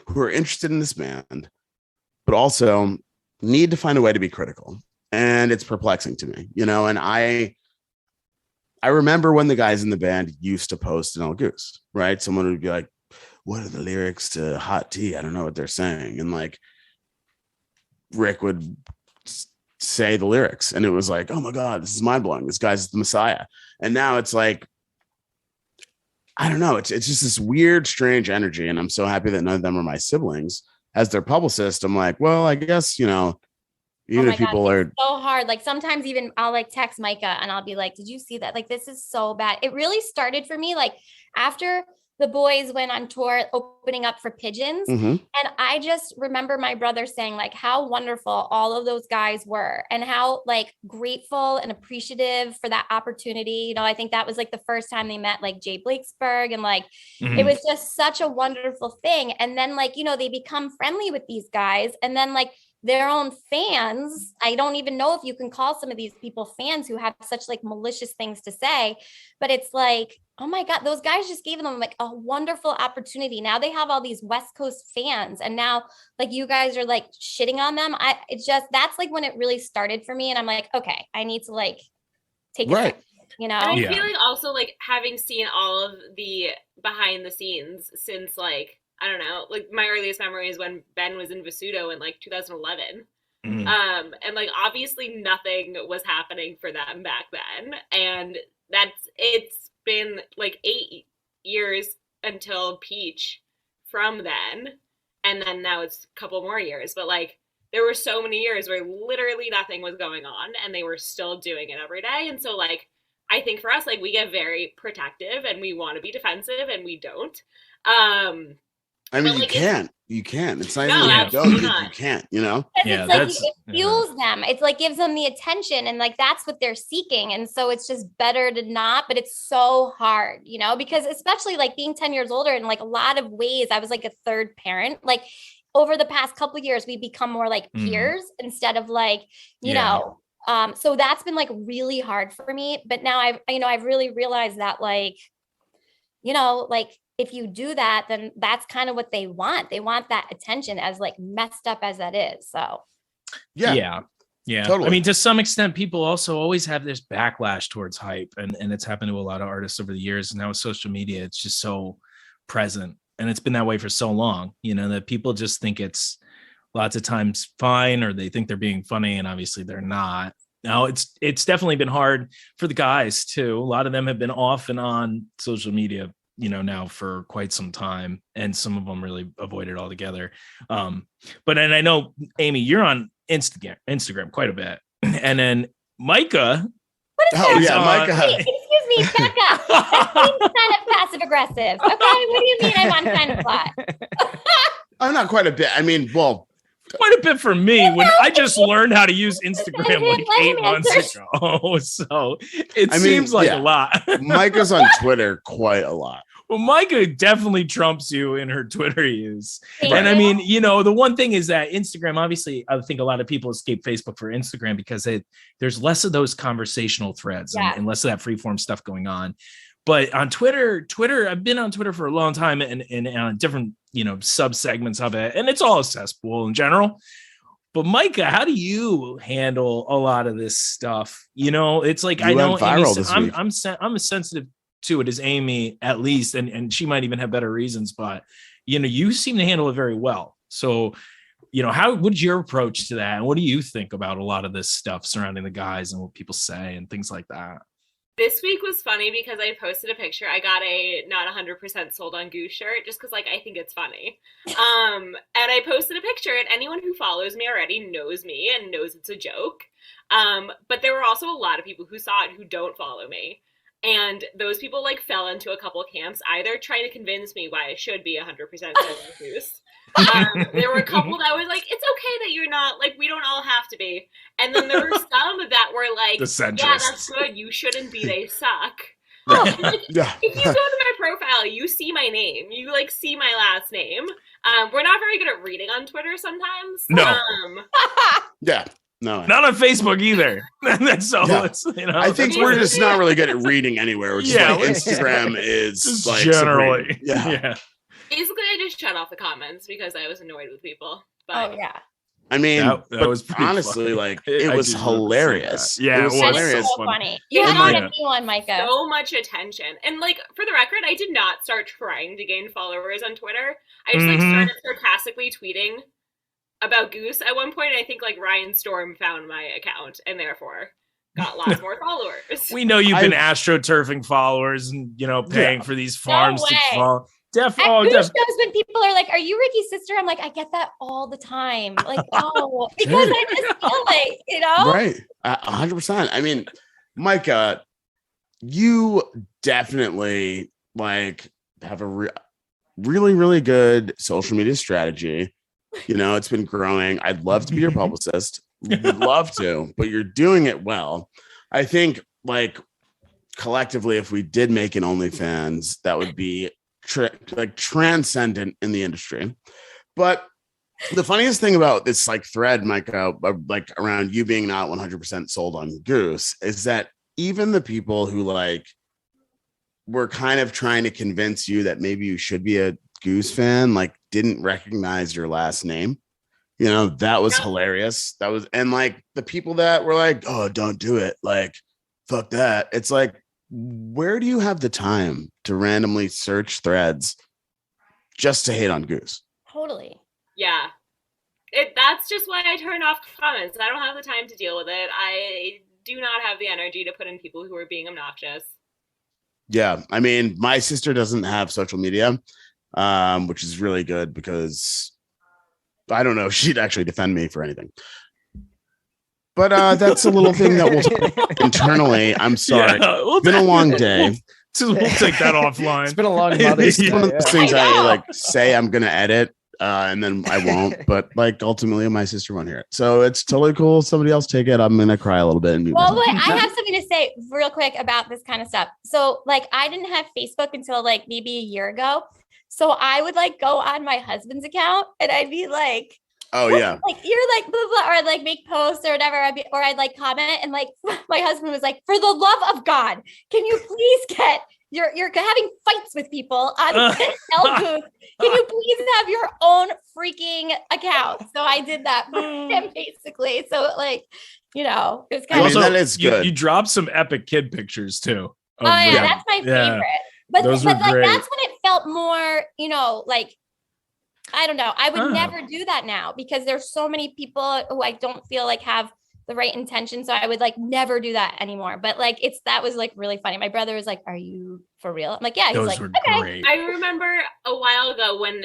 C: who are interested in this band, but also need to find a way to be critical. And it's perplexing to me, you know. And I remember when the guys in the band used to post an El Goose, right? Someone would be like, what are the lyrics to Hot Tea? I don't know what they're saying. And like, Rick would say the lyrics, and it was like, oh my God, this is mind blowing. This guy's the Messiah. And now it's like, I don't know. It's just this weird, strange energy. And I'm so happy that none of them are my siblings. As their publicist, I'm like, well, I guess, you know, even if people
E: God,
C: are
E: it's so hard. Like sometimes even I'll like text Mikah and I'll be like, did you see that? Like, this is so bad. It really started for me like after the boys went on tour opening up for Pigeons.
C: Mhm.
E: And I just remember my brother saying like how wonderful all of those guys were and how like grateful and appreciative for that opportunity. You know, I think that was like the first time they met like Jay Blakesberg, and like it was just such a wonderful thing. And then like, you know, they become friendly with these guys, and then like their own fans. I don't even know if you can call some of these people fans who have such like malicious things to say, but it's like, oh my God, those guys just gave them like a wonderful opportunity. Now they have all these West Coast fans, and now like you guys are like shitting on them. It's just, that's like when it really started for me. And I'm like, okay, I need to like take it
C: right.
E: back, you know?
F: And I
D: Yeah.
F: feel like also like having seen all of the behind the scenes since like, I don't know, like my earliest memory is when Ben was in Visuto in like 2011. And like obviously nothing was happening for them back then. And it's been like 8 years until Peach from then. And then now it's a couple more years. But like there were so many years where literally nothing was going on and they were still doing it every day. And so like I think for us, like we get very protective and we want to be defensive and we don't.
C: I mean,
F: But, like,
C: you can't. It's not
F: No,
C: even you
F: absolutely
C: don't.
F: not.
C: You can't, you know?
D: Yeah,
E: It's like
D: that's-
E: it fuels them. It's like gives them the attention, and like that's what they're seeking. And so it's just better to not, but it's so hard, you know, because especially like being 10 years older, in like a lot of ways, I was like a third parent. Like over the past couple of years, we become more like peers instead of like, you know, so that's been like really hard for me. But now I've really realized that like, you know, like if you do that, then that's kind of what they want. They want that attention, as like messed up as that is. So
C: Yeah.
D: Totally. I mean, to some extent, people also always have this backlash towards hype, and it's happened to a lot of artists over the years. And now with social media, it's just so present, and it's been that way for so long, you know, that people just think it's lots of times fine, or they think they're being funny, and obviously they're not. Now it's definitely been hard for the guys too. A lot of them have been off and on social media, now for quite some time, and some of them really avoid it altogether. But I know, Amy, you're on Instagram quite a bit, and then Mikah.
E: What is that?
C: Micah.
E: Hey, excuse me, back up. That seems kind of passive aggressive. Okay, what do you mean I'm on kind of flat?
C: I'm not quite a bit. I mean, well,
D: quite a bit for me when I just learned how to use Instagram like 8 months ago. So it seems like a lot.
C: Micah's on Twitter quite a lot.
D: Well, Mikah definitely trumps you in her Twitter use.
E: Thank
D: And I
E: you.
D: mean, the one thing is that Instagram, obviously, I think a lot of people escape Facebook for Instagram because there's less of those conversational threads and less of that freeform stuff going on. But on Twitter, I've been on Twitter for a long time and on different, sub segments of it. And it's all a cesspool in general. But Mikah, how do you handle a lot of this stuff? It's like, I know
C: viral this week.
D: I'm as sensitive to it as Amy, at least, and she might even have better reasons, but you seem to handle it very well. So, what's your approach to that? And what do you think about a lot of this stuff surrounding the guys and what people say and things like that?
F: This week was funny because I posted a picture. I got a not 100% sold on Goose shirt just because I think it's funny. And I posted a picture, and anyone who follows me already knows me and knows it's a joke. But there were also a lot of people who saw it who don't follow me. And those people fell into a couple of camps, either trying to convince me why I should be 100% sold on Goose. There were a couple that was like, it's okay that you're not, we don't all have to be. And then there were some that were like, yeah, that's good, you shouldn't be, they suck. If you go to my profile, you see my name, you see my last name. We're not very good at reading on Twitter sometimes.
D: No.
C: Yeah. No,
D: not on Facebook either. That's all.
C: Yeah.
D: It's,
C: I think we're just not really good at reading anywhere. Which is why Instagram is
D: just generally.
C: Supreme. Yeah.
F: Basically, I just shut off the comments because I was annoyed with people. But
E: oh yeah.
C: I mean,
D: that was
C: honestly,
D: funny.
C: it was hilarious.
D: Yeah,
C: it was hilarious.
E: So funny. You had a new one, Mikah.
F: So much attention. And for the record, I did not start trying to gain followers on Twitter. I just started sarcastically tweeting about Goose at one point. I think Ryan Storm found my account and therefore got lots more followers.
D: We know you've been astroturfing followers and paying for these farms to follow.
E: Goose shows when people are like, "Are you Ricky's sister?" I'm like, I get that all the time. Because I just feel
C: right, 100%. I mean, Mikah, you definitely have a really, really good social media strategy. It's been growing. I'd love to be your publicist. Would love to, but you're doing it well. I think collectively, if we did make an OnlyFans, that would be transcendent in the industry. But the funniest thing about this thread, Mikah, around you being not 100% sold on Goose, is that even the people who were kind of trying to convince you that maybe you should be a Goose fan, didn't recognize your last name. That was hilarious. That was, and the people that were like, oh, don't do it, fuck that. It's where do you have the time to randomly search threads just to hate on Goose?
E: Totally.
F: Yeah. That's just why I turn off comments. I don't have the time to deal with it. I do not have the energy to put in people who are being obnoxious.
C: Yeah. I mean, my sister doesn't have social media, which is really good because I don't know, she'd actually defend me for anything. But that's a little thing that we'll internally. I'm sorry. Yeah, it's been a long day.
D: We'll take that offline.
B: It's been a long Mother's Day.
C: It's one of those things I say I'm going to edit and then I won't. But ultimately, my sister won't hear it. So it's totally cool. Somebody else take it. I'm going to cry a little bit. And
E: well, wait, I have something to say real quick about this kind of stuff. So I didn't have Facebook until maybe a year ago. So I would go on my husband's account and I'd be like,
C: oh yeah,
E: you're blah, blah, or I'd make posts or whatever, I'd comment, and my husband was like, for the love of God, can you please get you're having fights with people on El Goose? Can you please have your own freaking account? So I did that for him basically. So it was kind of
C: that is good.
D: You dropped some epic kid pictures too.
E: Oh yeah, that's my favorite. But
D: those
E: but
D: were great.
E: That's when it felt more, I don't know. I would never do that now because there's so many people who I don't feel have the right intention. So I would like never do that anymore. But like that was like really funny. My brother was like, "Are you for real?" I'm like, "Yeah." He's
D: Those
E: like,
D: were
E: "Okay."
D: great.
F: I remember a while ago when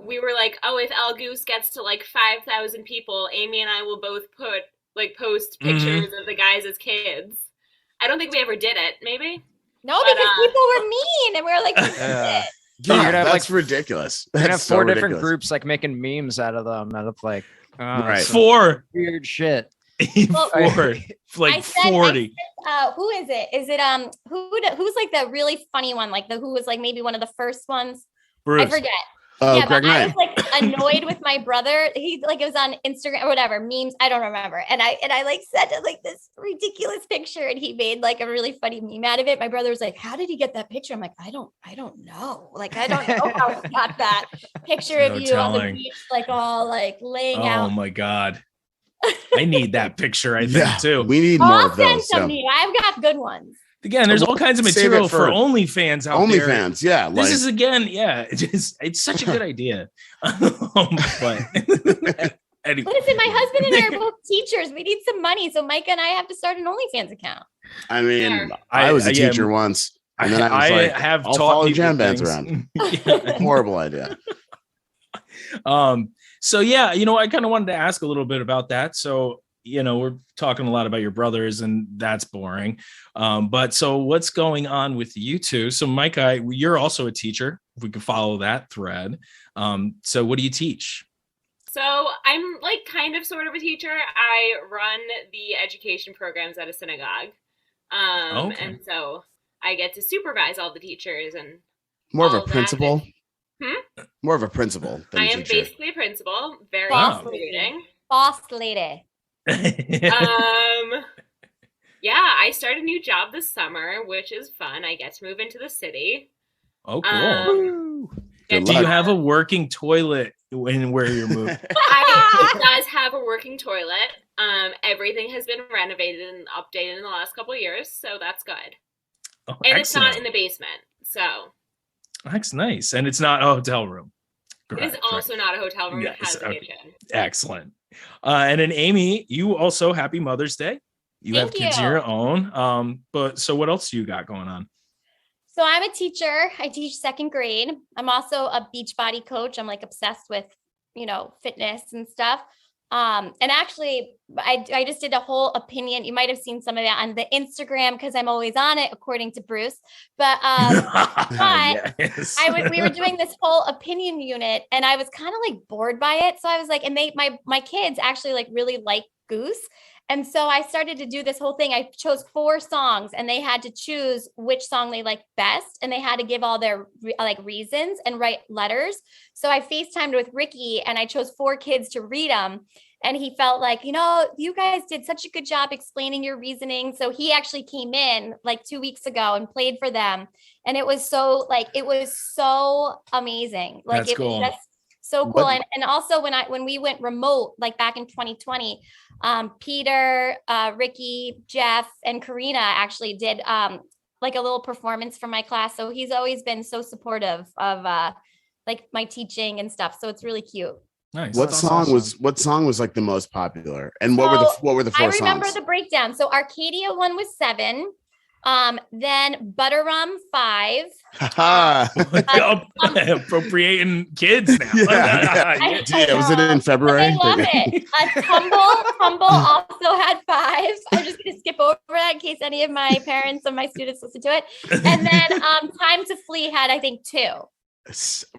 F: we were like, oh, if El Goose gets to like 5,000 people, Amy and I will both post pictures of the guys as kids. I don't think we ever did it. Maybe.
E: No,
F: But,
E: because people were mean, and we were like, "You did it."
B: You're gonna have
C: that's
B: like
C: ridiculous.
B: you're gonna have
C: That's
B: four
C: so
B: different
C: ridiculous.
B: groups like making memes out of them out of like
C: Right.
B: some
D: 4.
B: weird shit.
D: 4. Like
E: I said-
D: 40.
E: Who is it? Is it who's like the really funny one? Like who was like maybe one of the first ones?
D: Bruce.
E: I forget.
C: Oh,
E: Yeah,
C: Greg
E: but I
C: Knight.
E: was like annoyed with my brother. He like it was on Instagram or whatever, memes. I don't remember. And I like sent him like this ridiculous picture and he made like a really funny meme out of it. My brother was like, "How did he get that picture?" I'm like, I don't know. Like, I don't know how he got that picture
D: No
E: of you on the
D: telling.
E: beach, like all like laying
D: Oh
E: out.
D: my God. I need that picture, I think,
C: Yeah,
D: too.
C: we need
E: Oh,
C: more
E: I'll
C: of
E: send
C: those.
E: some
C: So.
E: to you. I've got good ones.
D: Again, there's all kinds of
C: Save it
D: material for
C: for
D: OnlyFans out there.
C: OnlyFans, yeah.
D: This
C: Like,
D: is again, yeah, it's such a good idea. But anyway,
E: Listen, my husband and I are both teachers. We need some money. So Micah and I have to start an OnlyFans account.
C: I mean,
F: Sure.
C: I was a
D: yeah,
C: teacher once, and then I was like,
D: have
C: I'll
D: taught
C: follow
D: people
C: jam bands
D: things.
C: around.
D: Yeah.
C: Horrible idea.
D: So yeah, I kind of wanted to ask a little bit about that. So, we're talking a lot about your brothers and that's boring. But so what's going on with you two? So Micah, you're also a teacher, if we could follow that thread. So what do you teach?
F: So I'm like kind of sort of a teacher. I run the education programs at a synagogue.
D: Okay.
F: And so I get to supervise all the teachers and
C: More of
F: all
C: a
F: of that.
C: principal.
F: Hmm?
C: More of a principal than
F: I
C: a
F: am
C: teacher.
F: basically a principal, very
E: Wow.
F: intimidating.
E: Boss lady.
F: Yeah, I started a new job this summer, which is fun. I get to move into the city.
D: Oh, cool.
C: Woo. Good
D: Do you
C: luck.
D: have a working toilet where you're moving?
F: It does have a working toilet. Everything has been renovated and updated in the last couple of years, so that's good.
D: Oh,
F: And it's not in
D: excellent.
F: the basement, so
D: That's nice. And it's not a hotel room.
F: it is
D: Correct,
F: also not a hotel room. It
D: Yes,
F: has a
D: okay.
F: kitchen.
D: Excellent. And then Amy, you also happy Mother's Day. You have
E: Thank
D: kids of
E: you.
D: your own. But so what else you got going on?
E: So I'm a teacher. I teach second grade. I'm also a beach body coach. I'm like obsessed with, fitness and stuff. And actually, I just did a whole opinion. You might have seen some of that on the Instagram because I'm always on it, according to Bruce. But
D: Yes.
E: we were doing this whole opinion unit, and I was kind of like bored by it. So I was like, and my kids actually like really like Goose. And so I started to do this whole thing. I chose 4 songs and they had to choose which song they liked best. And they had to give all their reasons and write letters. So I FaceTimed with Ricky and I chose 4 kids to read them. And he felt like, you guys did such a good job explaining your reasoning. So he actually came in like 2 weeks ago and played for them. And it was so amazing. Like
D: That's
E: it
D: cool.
E: was just so cool. And also when we went remote, like back in 2020, Peter, Ricky, Jeff, and Karina actually did like a little performance for my class. So he's always been so supportive of like my teaching and stuff. So it's really cute.
D: Nice.
C: What
D: That's
C: song
D: awesome.
C: what song was like the most popular? And what were the 4
E: I remember
C: songs?
E: the breakdown. So Arcadia one was 7. Then Butterrum 5.
D: Appropriating kids now.
C: Yeah.
E: I
C: Was it in
E: know.
C: February?
E: I love it. Tumble also had 5. I'm just going to skip over that in case any of my parents or my students listen to it. And then Time to Flee had, I think, 2.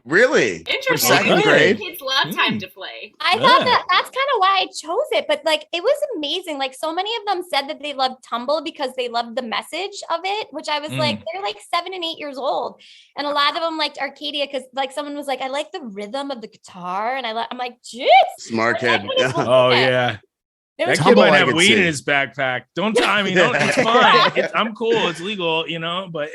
C: Really?
F: Interesting.
C: second grade?
F: Kids love Time to Play.
E: I thought that's kind of why I chose it, but like it was amazing. Like so many of them said that they loved Tumble because they loved the message of it, which I was like, they're like 7 and 8 years old, and a lot of them liked Arcadia because like someone was like, I like the rhythm of the guitar, and I'm like, jeez,
C: Smart kid.
D: Oh yeah.
E: It
D: That
E: was
D: kid
C: Tumble,
D: might
C: I
D: have
C: could
D: weed
C: see.
D: in his backpack. Don't tell me. Don't. It's fine. I'm cool. It's legal, but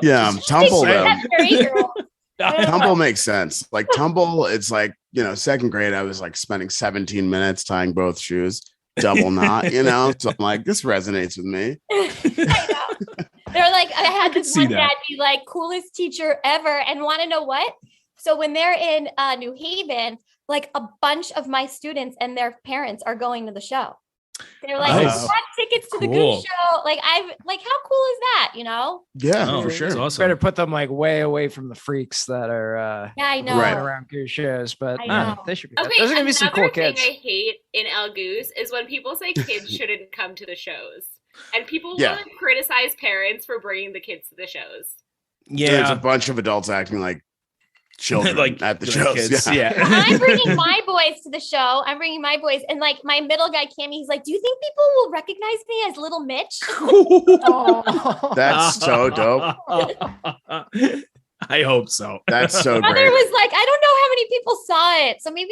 C: Yeah, Tumble
D: saying.
C: though.
E: 8-year-old.
C: Tumble makes sense. Like Tumble, it's like, second grade, I was like spending 17 minutes tying both shoes, double knot, So I'm like, this resonates with me.
E: I know. They're like, I had this
D: see
E: one
D: that.
E: dad be like, coolest teacher ever. And want to know what? So when they're in New Haven, like a bunch of my students and their parents are going to the show. They're like,
C: Nice.
E: "We got tickets to the
D: Cool.
E: Goose show." Like, how cool is that?
C: Yeah,
D: Oh,
C: for sure.
D: that's awesome.
B: Better put them like way away from the freaks that are
E: Yeah, I know.
C: Right.
B: going around Goose shows, but
E: I know.
B: they should be.
F: Okay,
B: Those are gonna be some cool
F: another thing
B: kids.
F: I hate in El Goose is when people say kids shouldn't come to the shows, and people
C: Yeah.
F: will criticize parents for bringing the kids to the shows.
C: There's a
D: Yeah.
C: bunch of adults acting like children
D: Like
C: at the
D: like
C: shows.
D: kids,
C: Yeah.
E: Well, I'm bringing my boys to the show. I'm bringing my boys, and like my middle guy, Cammy, he's like, "Do you think people will recognize me as Little Mitch?"
B: Oh.
C: That's so dope.
D: I hope so.
C: That's so
E: Mother
C: great.
E: was like, "I don't know how many people saw it, so maybe."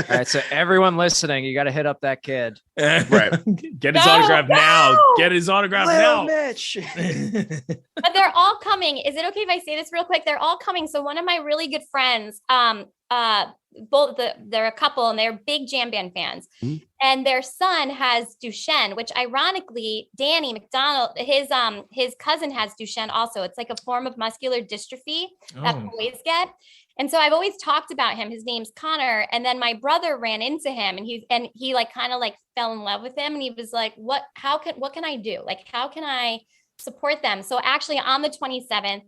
B: All right, so everyone listening, you got to hit up that kid.
C: Right.
D: Get his
E: No,
D: autograph now.
E: no.
D: Get his autograph
B: Little
D: now.
B: Mitch.
E: But they're all coming. Is it okay if I say this real quick? They're all coming. So one of my really good friends, they're a couple and they're big jam band fans.
C: Mhm.
E: And their son has Duchenne, which ironically, Danny McDonald, his cousin has Duchenne also. It's like a form of muscular dystrophy that
D: Oh.
E: boys get. And so I've always talked about him. His name's Connor. And then my brother ran into him and he like kind of like fell in love with him. And he was like, what can I do? Like, how can I support them? So actually on the 27th,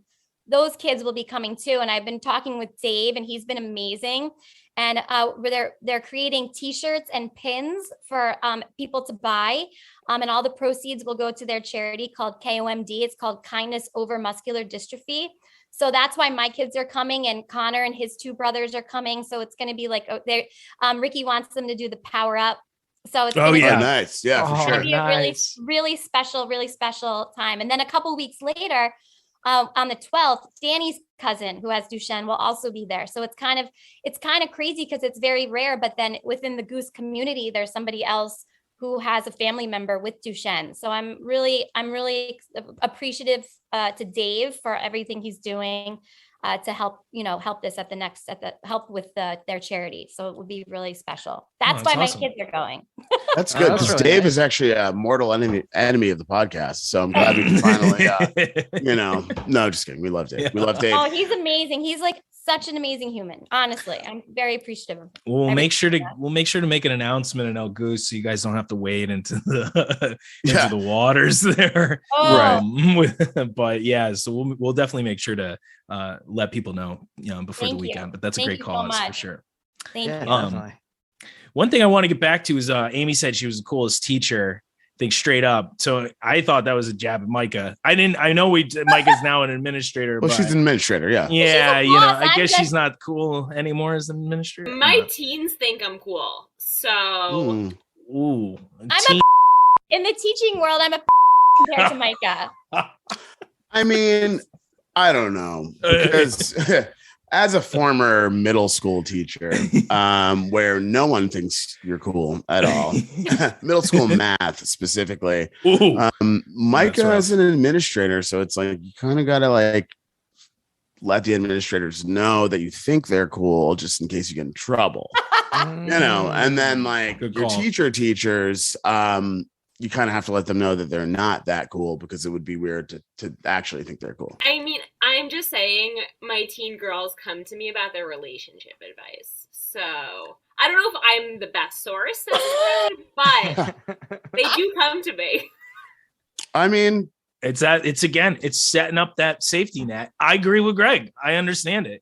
E: those kids will be coming too. And I've been talking with Dave and he's been amazing. And where they're creating t-shirts and pins for people to buy. And all the proceeds will go to their charity called KOMD. It's called Kindness Over Muscular Dystrophy. So that's why my kids are coming and Connor and his two brothers are coming. So it's going to be like, Ricky wants them to do the power up. So it's
D: Oh,
E: gonna be-
D: yeah.
C: Oh, nice. Yeah,
B: Oh,
C: for
E: it's gonna
C: sure.
E: be a really,
B: Nice.
E: really special time. And then a couple weeks later, on the 12th, Danny's cousin who has Duchenne will also be there. So it's kind of crazy because it's very rare, but then within the Goose community, there's somebody else who has a family member with Duchenne. So I'm really appreciative to Dave for everything he's doing to help this help with their charity. So it would be really special. That's
D: that's
E: why
D: awesome.
E: my kids are going.
C: That's
B: Oh,
C: good
B: that's
C: because
B: really
C: Dave
B: nice.
C: is actually a mortal enemy of the podcast. So I'm glad we can finally, no, just kidding. We love Dave. We love Dave.
E: Oh, he's amazing. He's like such an amazing human. Honestly, I'm very appreciative of him.
D: We'll make sure to
E: Everything.
D: make an announcement in El Goose so you guys don't have to wade into the
C: Yeah.
D: into the waters there.
E: Oh,
D: But yeah, so we'll definitely make sure to let people know, before
E: Thank
D: the
E: you.
D: weekend. But that's
E: Thank
D: a great
E: you so
D: cause for
E: much.
D: sure.
E: thank
B: Yeah,
E: you.
B: definitely.
D: One thing I want to get back to is Amy said she was the coolest teacher. I think straight up. So I thought that was a jab at Micah. I know Micah's now an administrator.
C: Well,
D: but
C: she's an administrator. Yeah.
D: yeah,
E: She's a boss.
D: I
E: I'm
D: guess
E: just-
D: she's not cool anymore as an administrator.
F: My teens think I'm cool, so
C: Mm.
D: Ooh,
E: I'm In the teaching world, I'm a compared to Micah.
C: I mean, I don't know because as a former middle school teacher, where no one thinks you're cool at all, middle school math specifically,
D: Ooh.
C: Micah
D: rough.
C: is an administrator, so it's like you kind of gotta like let the administrators know that you think they're cool, just in case you get in trouble, and then like
D: Good
C: your
D: call.
C: teachers, you kind of have to let them know that they're not that cool because it would be weird to actually think they're cool.
F: I mean, I'm just saying my teen girls come to me about their relationship advice. So I don't know if I'm the best source, but they do come to me.
C: I mean,
D: It's setting up that safety net. I agree with Greg. I understand it.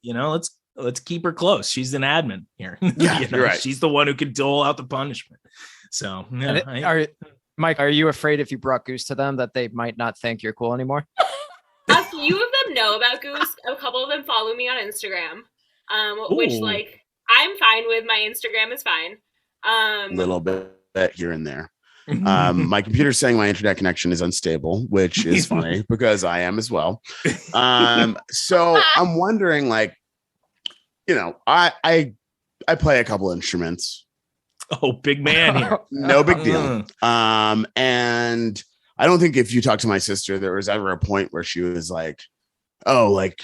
D: Let's keep her close. She's an admin here.
C: Yeah, you're right.
D: She's the one who can dole out the punishment. So yeah,
B: Mike, are you afraid if you brought Goose to them that they might not think you're cool anymore?
F: A few of them know about Goose. A couple of them follow me on Instagram, which
D: Ooh.
F: like I'm fine with. My Instagram is fine.
C: little bit here and there. My computer's saying my internet connection is unstable, which is funny because I am as well. So I'm wondering, like, I play a couple instruments.
D: oh, big man here.
C: No big deal. And I don't think if you talk to my sister, there was ever a point where she was like, oh, like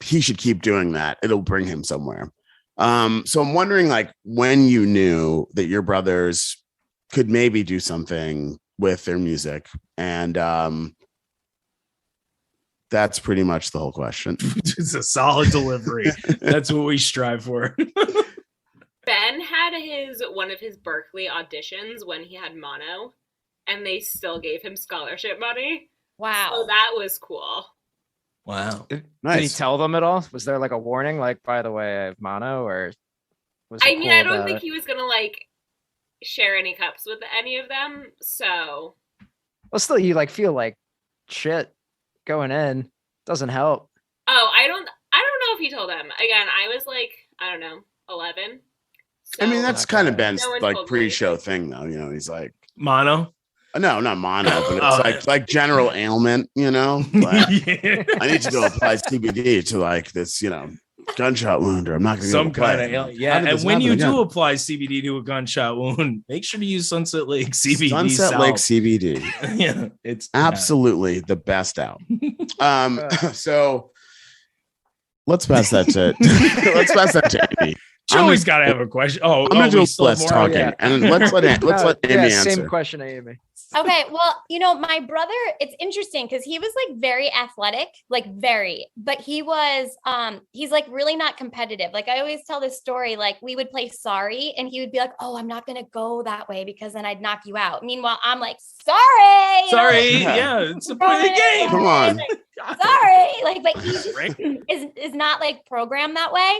C: he should keep doing that. It'll bring him somewhere. So I'm wondering, like, when you knew that your brothers could maybe do something with their music. And that's pretty much the whole question.
D: It's a solid delivery. That's what we strive for.
F: Ben had had one of his Berkeley auditions when he had mono, and they still gave him scholarship money.
E: Wow.
F: So that was cool.
D: Wow.
B: Did he
C: Nice.
B: tell them at all? Was there like a warning, like, by the way, I have mono, or was
F: I
B: he
F: mean,
B: cool
F: I don't
B: about
F: think
B: it?
F: he was gonna like share any cups with any of them. So
B: Well, still, you like feel like shit going in. Doesn't help.
F: I don't know if he told them. Again, I was like, I don't know, 11.
C: I mean,
F: So-
C: that's kind of Ben's
F: No one
C: like
F: told me.
C: pre-show thing, though. You know, he's like,
D: Mono.
C: no, not mono, but
D: Oh,
C: it's like general ailment. You know, like,
D: Yeah.
C: I need to go apply CBD to like this, you know, gunshot wound, or I'm not going to
D: Some
C: apply
D: kind of
C: it.
D: yeah.
C: How did
D: And
C: this
D: when
C: happen
D: you
C: again?
D: do apply CBD to a gunshot wound, make sure to use Sunset Lake CBD.
C: Sunset Lake CBD,
D: Yeah, it's
C: absolutely the best out. So let's pass that to Amy.
D: Joey's got to have a question. Oh,
C: I'm gonna do
D: we still have
C: less
D: more?
C: talking,
B: yeah.
C: and let's let Amy
B: yeah,
C: answer.
B: same question, Amy.
E: Okay, well, my brother, it's interesting because he was like very athletic, like very, but he's like really not competitive. Like I always tell this story, like we would play sorry and he would be like, oh, I'm not going to go that way because then I'd knock you out. Meanwhile, I'm like, sorry.
D: Sorry,
C: Yeah.
D: yeah, it's a point of the game.
C: Come on.
E: Sorry. Like, but he just
D: Rick.
E: is not like programmed that way.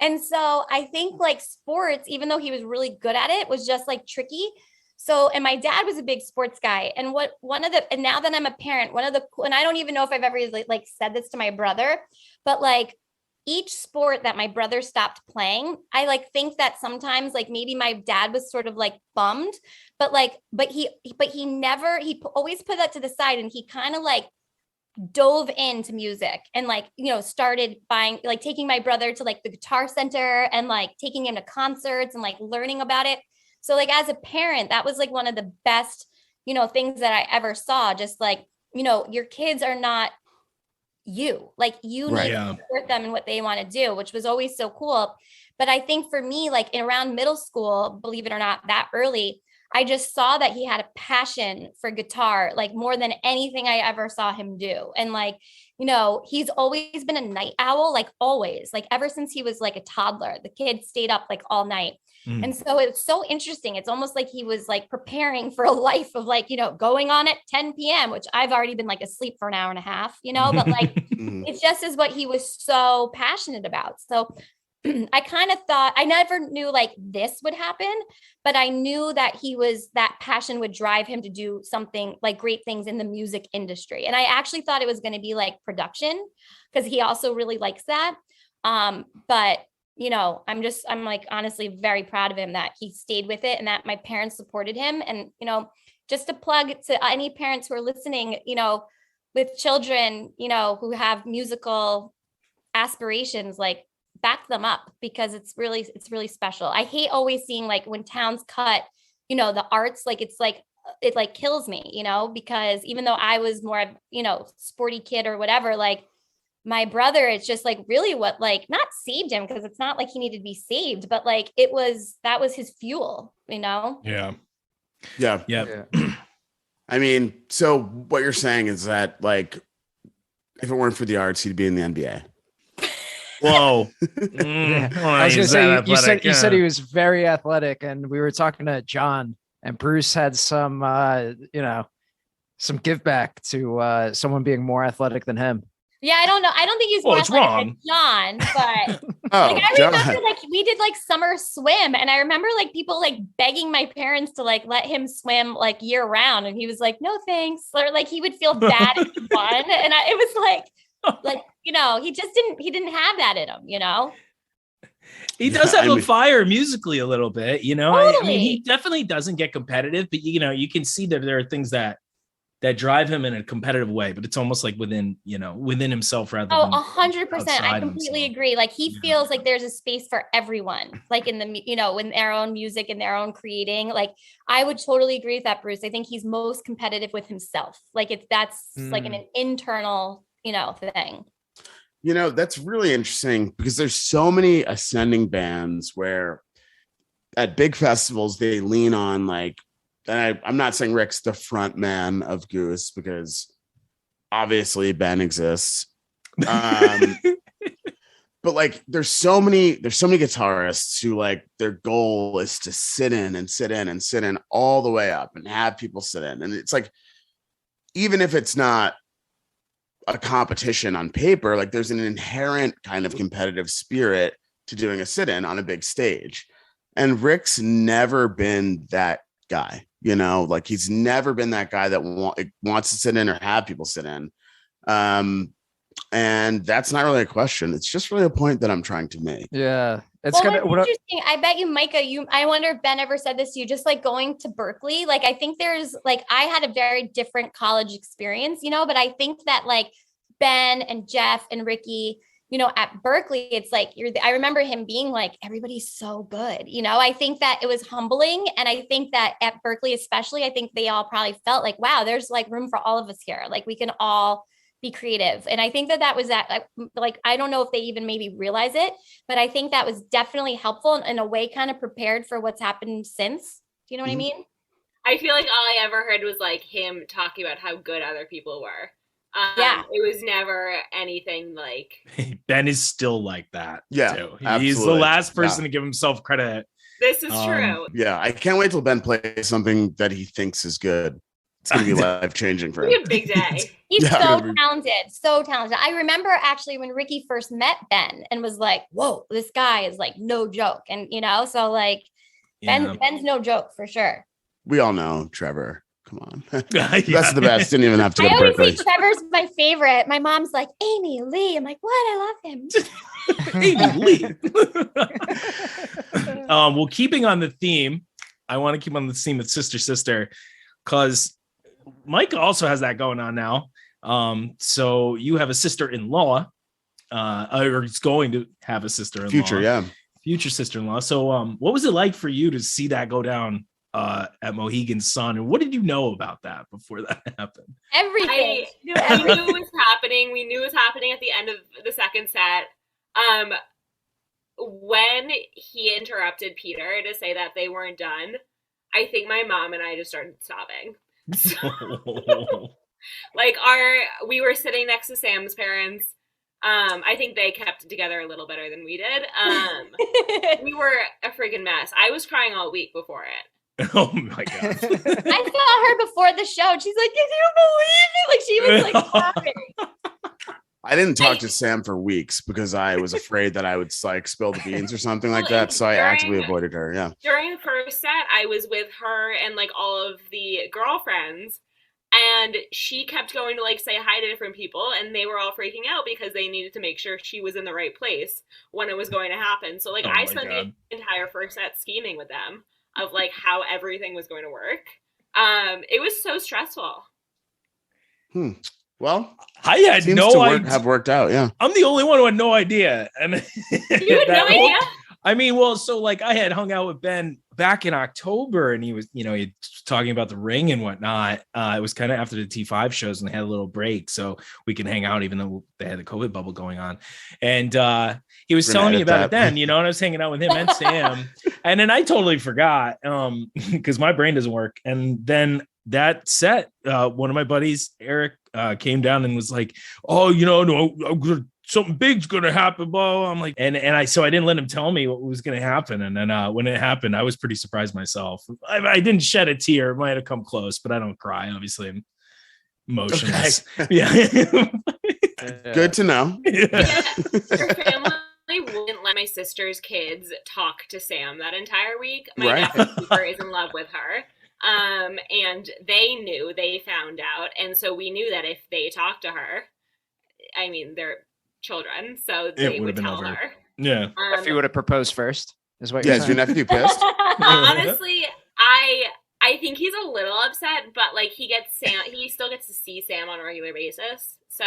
E: And so I think like sports, even though he was really good at it, was just like tricky. So, and my dad was a big sports guy. And and now that I'm a parent, and I don't even know if I've ever like said this to my brother, but like each sport that my brother stopped playing, I like think that sometimes like maybe my dad was sort of like bummed, but he always put that to the side and he kind of like dove into music and like, started buying, like taking my brother to like the Guitar Center and like taking him to concerts and like learning about it. So like as a parent, that was like one of the best, things that I ever saw. Just like, your kids are not you, like you
C: Right.
E: need to support them in what they want to do, which was always so cool. But I think for me, like around middle school, believe it or not, that early, I just saw that he had a passion for guitar, like more than anything I ever saw him do. And like, he's always been a night owl, like always, like ever since he was like a toddler, the kid stayed up like all night. And so it's so interesting. It's almost like he was like preparing for a life of like, going on at 10 p.m., which I've already been like asleep for an hour and a half, but like, it just is what he was so passionate about. So I kind of thought, I never knew like this would happen, but I knew that that passion would drive him to do something like great things in the music industry. And I actually thought it was going to be like production because he also really likes that. But I'm like honestly very proud of him that he stayed with it and that my parents supported him. And, just to plug to any parents who are listening, with children, who have musical aspirations, like back them up because it's really special. I hate always seeing like when towns cut, the arts, like it's like, it like kills me, because even though I was more of, sporty kid or whatever, like my brother, it's just like really what like not saved him because it's not like he needed to be saved, but like that was his fuel,
D: Yeah.
C: Yeah. I mean, so what you're saying is that like, if it weren't for the arts, he'd be in the NBA.
D: Whoa.
B: I was gonna say you said he was very athletic, and we were talking to John, and Bruce had some some give back to someone being more athletic than him.
E: Yeah, I don't know. I don't think he's more
D: it's
E: athletic
D: wrong.
E: than John, but
C: Oh,
E: like I
C: John.
E: remember like we did like summer swim and I remember like people like begging my parents to like let him swim like year round and he was like, no thanks. Or like he would feel bad if he won. And it was like, he didn't have that in him,
D: He does have a fire musically a little bit, I
E: Totally.
D: mean, he definitely doesn't get competitive, but you can see that there are things that drive him in a competitive way, but it's almost like within himself rather than
E: 100%. I
D: outside
E: completely
D: himself.
E: agree. Like he feels like there's a space for everyone, like in the, in their own music and their own creating. Like I would totally agree with that, Bruce. I think he's most competitive with himself. Like that's like an internal, thing.
C: That's really interesting because there's so many ascending bands where at big festivals, they lean on like, and I'm not saying Rick's the front man of Goose because obviously Ben exists. but like there's so many guitarists who like their goal is to sit in all the way up and have people sit in. And it's like, even if it's not a competition on paper, like there's an inherent kind of competitive spirit to doing a sit-in on a big stage. And Rick's never been that guy, you know, like he's never been that guy that wants to sit in or have people sit in. And that's not really a question. It's just really a point that I'm trying to make.
B: Yeah. It's
E: well,
B: kind of
E: interesting. I bet you, Mikah, I wonder if Ben ever said this to you, just like going to Berkeley. Like, I think there's like, I had a very different college experience, you know, but I think that like Ben and Jeff and Ricky, you know, at Berkeley, it's like I remember him being like, everybody's so good. You know, I think that it was humbling. And I think that at Berkeley, especially, I think they all probably felt like, wow, there's like room for all of us here. Like we can all be creative. And I think that was that, like, I don't know if they even maybe realize it, but I think that was definitely helpful and in a way kind of prepared for what's happened since. Do you know what I mean?
F: I feel like all I ever heard was like him talking about how good other people were.
E: Yeah.
F: It was never anything like
D: Ben is still like that.
C: Yeah,
D: too. He's
C: absolutely.
D: the last person to give himself credit.
F: this is true.
C: Yeah, I can't wait till Ben plays something that he thinks is good. It's gonna be life changing for
F: It'll
C: him.
F: be a big day.
E: He's
C: Yeah.
E: so talented, so talented. I remember actually when Ricky first met Ben and was like, whoa, this guy is like no joke. And, you know, so like
D: Yeah.
E: Ben's no joke for sure.
C: We all know Trevor. Come on.
D: Yeah.
C: Best of the best. Didn't even have to go
E: I
C: to
E: always
C: Berkeley.
E: say Trevor's my favorite. My mom's like, Amy Lee. I'm like, what? I love him.
D: Amy Lee. Well, keeping on the theme, I want to keep on the theme of sister, because Mike also has that going on now. So you have a sister-in-law, or is going to have a sister-in-law. Future sister-in-law. So what was it like for you to see that go down at Mohegan's Sun, and what did you know about that before that happened?
E: Everything.
F: We knew it was happening. We knew it was happening at the end of the second set. When he interrupted Peter to say that they weren't done, I think my mom and I just started sobbing. Like we were sitting next to Sam's parents. I think they kept it together a little better than we did. We were a freaking mess. I was crying all week before it.
D: Oh my god!
E: I saw her before the show. And she's like, "Can you believe it?" Like she was like sobbing.
C: I didn't talk to Sam for weeks because I was afraid that I would like spill the beans or something like that. So I actively avoided her. Yeah.
F: During the first set, I was with her and like all of the girlfriends, and she kept going to like say hi to different people, and they were all freaking out because they needed to make sure she was in the right place when it was going to happen. So like I spent the entire first set scheming with them of like how everything was going to work. It was so stressful.
C: Well,
D: I had no idea.
C: Have worked out. Yeah.
D: I'm the only one who had no idea. And
F: You had no idea?
D: I mean, well, so like I had hung out with Ben back in October, and he was, you know, he was talking about the ring and whatnot. It was kind of after the T5 shows, and they had a little break so we can hang out, even though they had the COVID bubble going on. And he was telling me about it then, you know, and I was hanging out with him and Sam, and then I totally forgot because my brain doesn't work. And then that set, one of my buddies, Eric, came down and was like, "Oh, you know, no, something big's gonna happen." Blah. I'm like, and I didn't let him tell me what was gonna happen. And then when it happened, I was pretty surprised myself. I didn't shed a tear. It might have come close, but I don't cry. Obviously, I'm emotionless. Okay. Yeah.
C: Good to know.
F: Yeah. Your family wouldn't let my sister's kids talk to Sam that entire week. My nephew is in love with her. And they found out. And so we knew that if they talked to her, I mean, they're children, so they would tell her.
D: Yeah.
B: If you would have proposed first, is what
C: Yeah,
B: you're
C: is your
B: saying?
C: nephew pissed?
F: Honestly, I think he's a little upset, but like he still gets to see Sam on a regular basis. So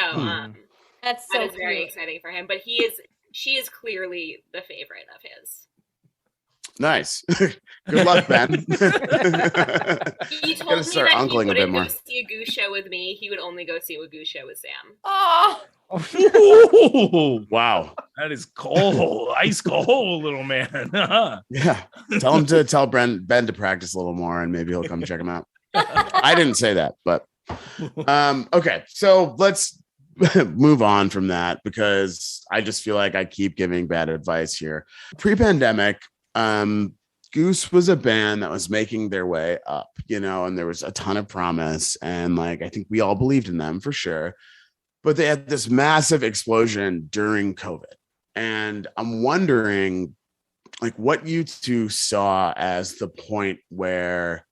E: That's so
F: that is very
E: cute.
F: exciting for him. But she is clearly the favorite of his.
C: Nice. Good luck, Ben.
F: He told me
C: start
F: that he
C: uncling a bit
F: wouldn't
C: more.
F: go see a Goose show with me. He would only go see a Goose show with Sam.
E: Oh,
D: Ooh,
C: Wow.
D: that is cold, ice cold, little man.
C: Yeah. Tell him to tell Ben to practice a little more, and maybe he'll come check him out. I didn't say that, but okay. So let's move on from that because I just feel like I keep giving bad advice here. Pre-pandemic, Goose was a band that was making their way up, and there was a ton of promise. And like, I think we all believed in them for sure. But they had this massive explosion during COVID. And I'm wondering, like, what you two saw as the point where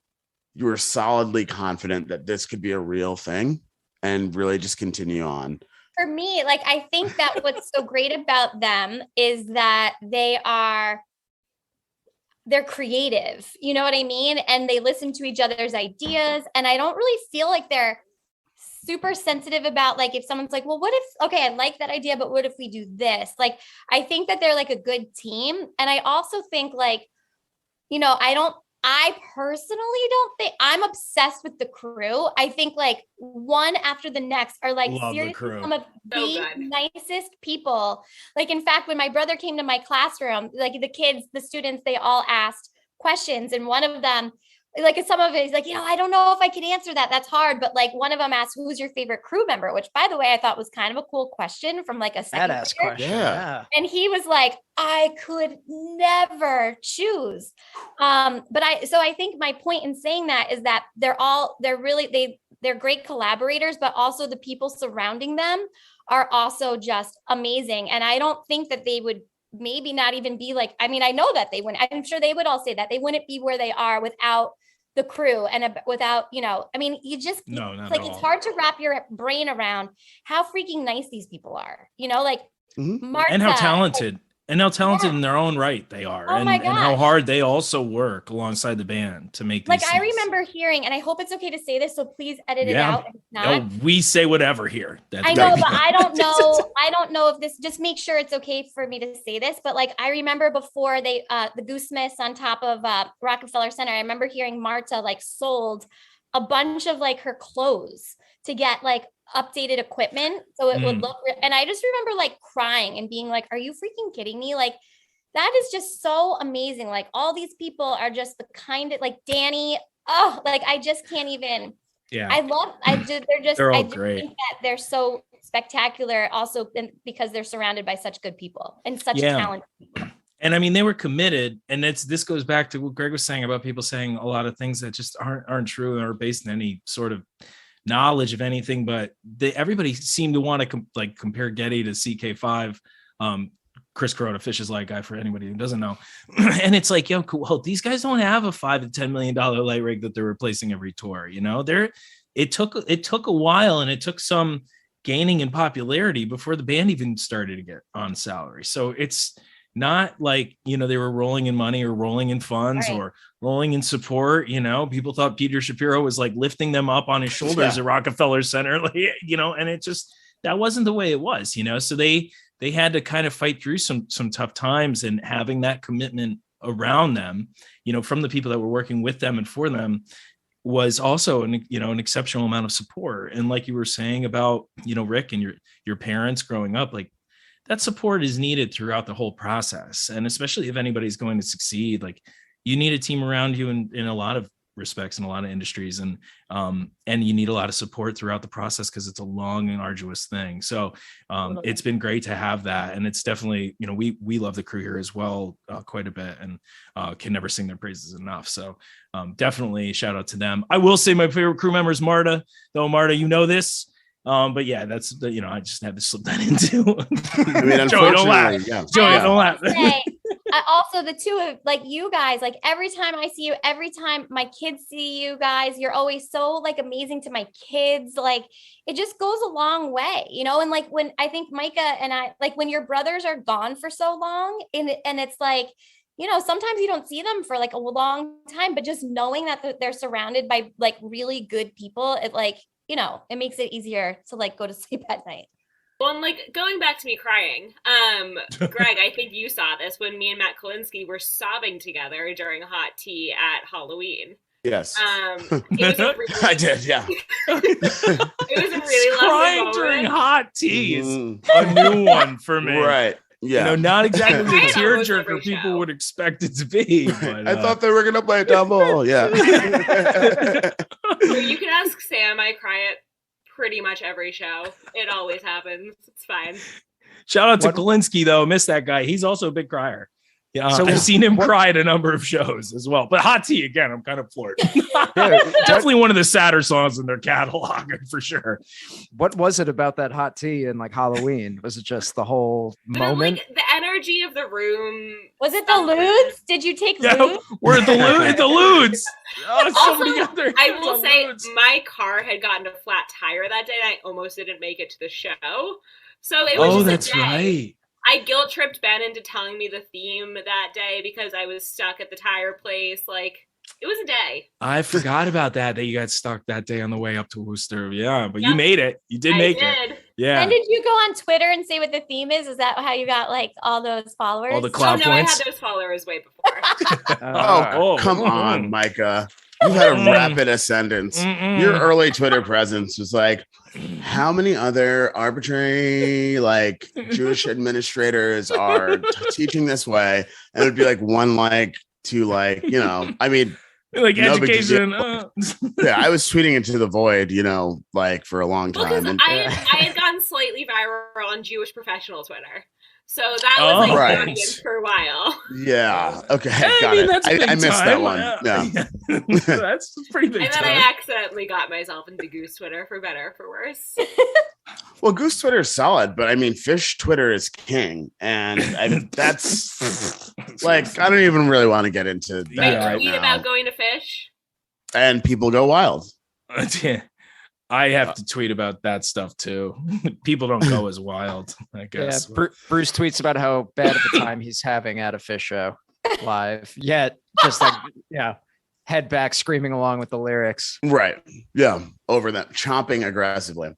C: you were solidly confident that this could be a real thing and really just continue on.
E: For me, like, I think that what's so great about them is that they're creative, you know what I mean? And they listen to each other's ideas. And I don't really feel like they're super sensitive about, like, if someone's like, well, what if, okay, I like that idea, but what if we do this? Like, I think that they're like a good team. And I also think, like, I personally don't think I'm obsessed with the crew. I think like one after the next are like seriously some of the nicest people. Like, in fact, when my brother came to my classroom, like the students, they all asked questions. And one of them, like, some of it is like, I don't know if I can answer that. That's hard. But like one of them asked, who's your favorite crew member? Which, by the way, I thought was kind of a cool question from like a second
B: badass question. Yeah.
E: And he was like, I could never choose. But I think my point in saying that is that they're great collaborators, but also the people surrounding them are also just amazing. And I don't think that they would maybe not even be like, I mean, I know that they wouldn't, I'm sure they would all say that they wouldn't be where they are without the crew and without, I mean, you just, it's hard to wrap your brain around how freaking nice these people are, like Martha,
D: and how talented. And how talented in their own right they are.
E: Oh,
D: and how hard they also work alongside the band to make these
E: Like,
D: things.
E: I remember hearing, and I hope it's okay to say this, so please edit it out if it's not.
D: No, we say whatever here.
E: I know, but I don't know. I don't know if this, just make sure it's okay for me to say this, but like, I remember before the Goosesmiths on top of Rockefeller Center, I remember hearing Marta like sold a bunch of like her clothes to get like updated equipment so it would look and I just remember like crying and being like, are you freaking kidding me? Like, that is just so amazing. Like, all these people are just the kind of like Danny, like I just can't even. They're just
D: all
E: I
D: great.
E: think that they're so spectacular also because they're surrounded by such good people and such talented people.
D: And I mean, they were committed, and this goes back to what Greg was saying about people saying a lot of things that just aren't true or based in any sort of knowledge of anything, but everybody seemed to want to compare Getty to CK5. Chris Corona, Fish's light guy, for anybody who doesn't know. And it's like, cool. Well, these guys don't have a $5 to $10 million light rig that they're replacing every tour. It took a while, and it took some gaining in popularity before the band even started to get on salary. So it's not like, they were rolling in money or rolling in funds or rolling in support. People thought Peter Shapiro was like lifting them up on his shoulders at Rockefeller Center, and it just, that wasn't the way it was, so they had to kind of fight through some tough times, and having that commitment around them, from the people that were working with them and for them was also an exceptional amount of support. And like you were saying about, Rick and your parents growing up, like, that support is needed throughout the whole process. And especially if anybody's going to succeed, like, you need a team around you in a lot of respects in a lot of industries, and you need a lot of support throughout the process because it's a long and arduous thing. So it's been great to have that. And it's definitely, we love the crew here as well, quite a bit, and can never sing their praises enough. So definitely shout out to them. I will say my favorite crew member is Marta, though. Marta, this. But yeah, that's I just had to slip that into.
C: I mean,
D: Joey, don't laugh.
C: Yeah.
D: Joey, don't laugh.
E: Also, the two of like you guys, like every time I see you, every time my kids see you guys, you're always so like amazing to my kids. Like, it just goes a long way, and like when I think Mikah and I, like when your brothers are gone for so long, and it's like, sometimes you don't see them for like a long time, but just knowing that they're surrounded by like really good people, it like, it makes it easier to like go to sleep at night.
F: Well, and like going back to me crying, Greg, I think you saw this when me and Matt Kolinsky were sobbing together during hot tea at Halloween.
C: Yes.
F: I
C: did. Yeah.
F: It was a really
D: crying
F: lovely
D: during
F: moment.
D: hot tea is a new one for me.
C: Right. Yeah.
D: Not exactly the
F: Right.
D: tearjerker people would expect it to be. But,
C: I thought they were gonna play a double. Yeah.
F: Well, you can ask Sam. I cry at pretty much every show. It always happens. It's fine.
D: Shout out to Kolinsky though. Miss that guy. He's also a big crier. Yeah,
B: So
D: I've seen him cry at a number of shows as well. But Hot Tea, again, I'm kind of floored.
B: Yeah,
D: Definitely one of the sadder songs in their catalog for sure.
B: what was it about that hot tea and like Halloween? Was it just the whole
F: But
B: moment?
F: like the energy of the room.
E: Was it the Ludes? Did you take
D: Yeah,
E: Ludes?
D: we're at the Ludes. Oh, somebody
F: Also,
D: got their
F: I
D: hands
F: will
D: on
F: say
D: Ludes.
F: my car had gotten a flat tire that day, and I almost didn't make it to the show. So it was
D: Oh,
F: just a
D: that's
F: day.
D: right.
F: I guilt tripped Ben into telling me the theme that day because I was stuck at the tire place. Like, it was a day.
D: I forgot about that you got stuck that day on the way up to Worcester. Yeah, but you
F: Yep.
D: made it. You did make it. Yeah.
E: And did you go on Twitter and say what the theme is? Is that how you got like all those followers?
D: All the
F: Oh,
D: cloud
F: no, I
D: points.
F: had those followers way before.
C: Oh, come on, Micah. You've had a rapid ascendance. Your early Twitter presence was like, how many other arbitrary like Jewish administrators are teaching this way? And it would be like 1 like, 2 like, I mean,
D: Like
C: no big
D: education.
C: deal. Yeah, I was tweeting into the void, like for a long
F: Well,
C: time.
F: because
C: And
F: I had gone slightly viral on Jewish professional Twitter. So that was like
C: right.
F: the audience for a while.
C: yeah, okay,
D: I
C: got
D: mean,
C: it.
D: that's a big
C: I missed that
D: time.
C: one. Yeah.
D: That's a pretty big
F: And then
D: time.
F: I accidentally got myself into Goose Twitter for better or for worse.
C: Well, Goose Twitter is solid, but I mean, Fish Twitter is king, and that's like I don't even really want to get into that
F: I
C: right
F: tweet
C: now.
F: about going to fish.
C: And people go wild.
D: Yeah. I have to tweet about that stuff too. People don't go as wild, I
B: Yeah,
D: guess.
B: Bruce tweets about how bad of a time he's having at a fish show live. Yet, just like head back, screaming along with the lyrics.
C: Right. Yeah. Over them, chomping aggressively.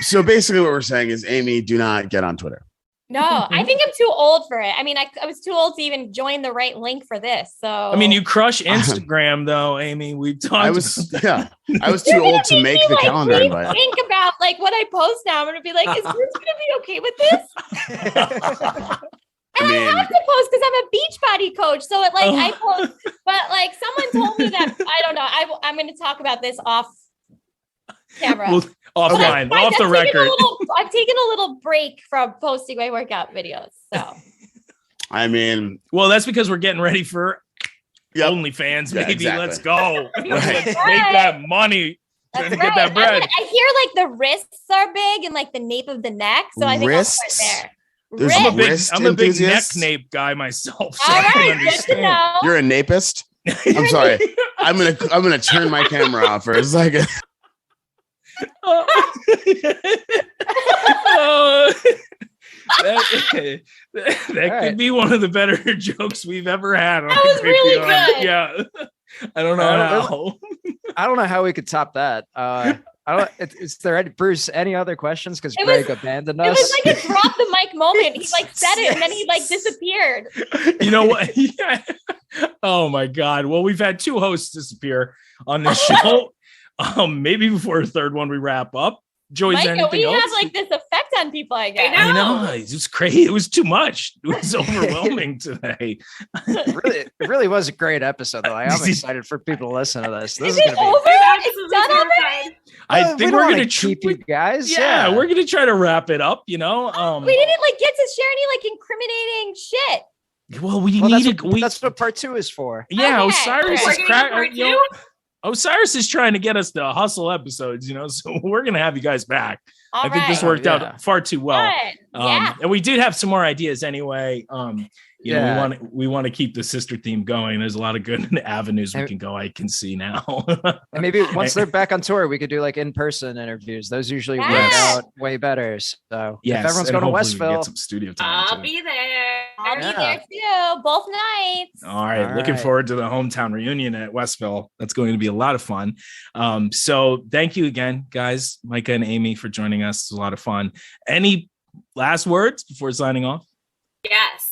C: So basically, what we're saying is, Amy, do not get on Twitter.
E: No, I think I'm too old for it. I mean, I was too old to even join the right link for this. So
D: I mean, you crush Instagram though, Amy. We've talked.
C: I was
E: You're
C: too
E: gonna
C: old to
E: make
C: make
E: me,
C: the
E: like,
C: calendar
E: really
C: invite.
E: think about like what I post now. I'm gonna be like, is Bruce gonna be okay with this? And I have to post because I'm a Beachbody coach. So it like I post, but like someone told me that I don't know. I'm going to talk about this off camera.
D: Well, offline,
E: Guys,
D: off the record.
E: I've taken a little break from posting my workout videos. So
C: I mean,
D: Well, that's because we're getting ready for
C: Yep.
D: OnlyFans,
C: Yeah,
D: baby.
C: exactly.
D: Let's go. Let's
C: Right.
D: make that money.
E: that's
D: Trying to
E: right.
D: get that bread.
E: I hear like the wrists are big and like the nape of the neck. So I think
C: Wrists?
E: I'll start there.
C: There's
E: Wrists.
C: wrist
D: I'm a big neck
C: enthusiast?
D: nape guy myself. So
E: All
D: I can
E: right, good to
D: understand.
E: know.
C: You're a napist. I'm sorry. I'm gonna turn my camera off for a second.
D: That could be one of the better jokes we've ever had.
E: That was really good.
D: Yeah. I don't know how.
B: I don't know how we could top that. I don't. Is there any Bruce? Any other questions? Because
E: It
B: Greg
E: was-
B: abandoned
E: It
B: us.
E: was like a drop the mic moment. He like said it and then he like disappeared.
D: You know what? Yeah. Oh my God. Well, we've had 2 hosts disappear on this show. Maybe before a third one we wrap up. Joey, is there
E: Micah, we
D: anything else?
E: have like this effect on people, I guess.
F: I
D: I know. It was crazy. It was too much. It was overwhelming today.
B: It really was a great episode, though. I'm excited for people to listen to this. This
E: Is
B: is
E: it
B: gonna be.
E: over? It's done already?
F: terrified.
D: I
B: We
D: think
B: don't
D: we're
B: wanna
D: gonna
B: keep you guys.
D: Yeah, we're gonna try to wrap it up. You know.
E: We didn't like get to share any like incriminating shit.
D: Well, we
B: Well,
D: need to.
B: that's what part 2 is for.
D: Yeah,
E: Okay.
D: Osiris
F: We're
D: is
F: gonna
D: crack.
F: do part
D: you know,
F: 2?
D: Osiris is trying to get us to hustle episodes. You know, so we're gonna have you guys back.
E: All
D: I think this
E: right.
D: worked
B: Yeah.
D: out far too well.
E: Good. Yeah.
D: And we did have some more ideas anyway. You
B: Yeah.
D: know, we want to keep the sister theme going. There's a lot of good avenues we
B: And-
D: can go. I can see now.
B: And maybe once they're back on tour, we could do like in-person interviews. Those usually work
E: Yes.
B: out way better. So
D: Yes,
B: if everyone's
D: and
B: going to
D: hopefully we
B: Westville,
D: get some studio time.
F: I'll
D: too.
F: be there.
E: I'll be
B: Yeah.
E: there too, both nights.
D: All right.
B: All
D: Looking
B: right.
D: forward to the hometown reunion at Westville. That's going to be a lot of fun. So thank you again, guys, Micah and Amy, for joining us. It's a lot of fun. Any last words before signing off?
F: Yes.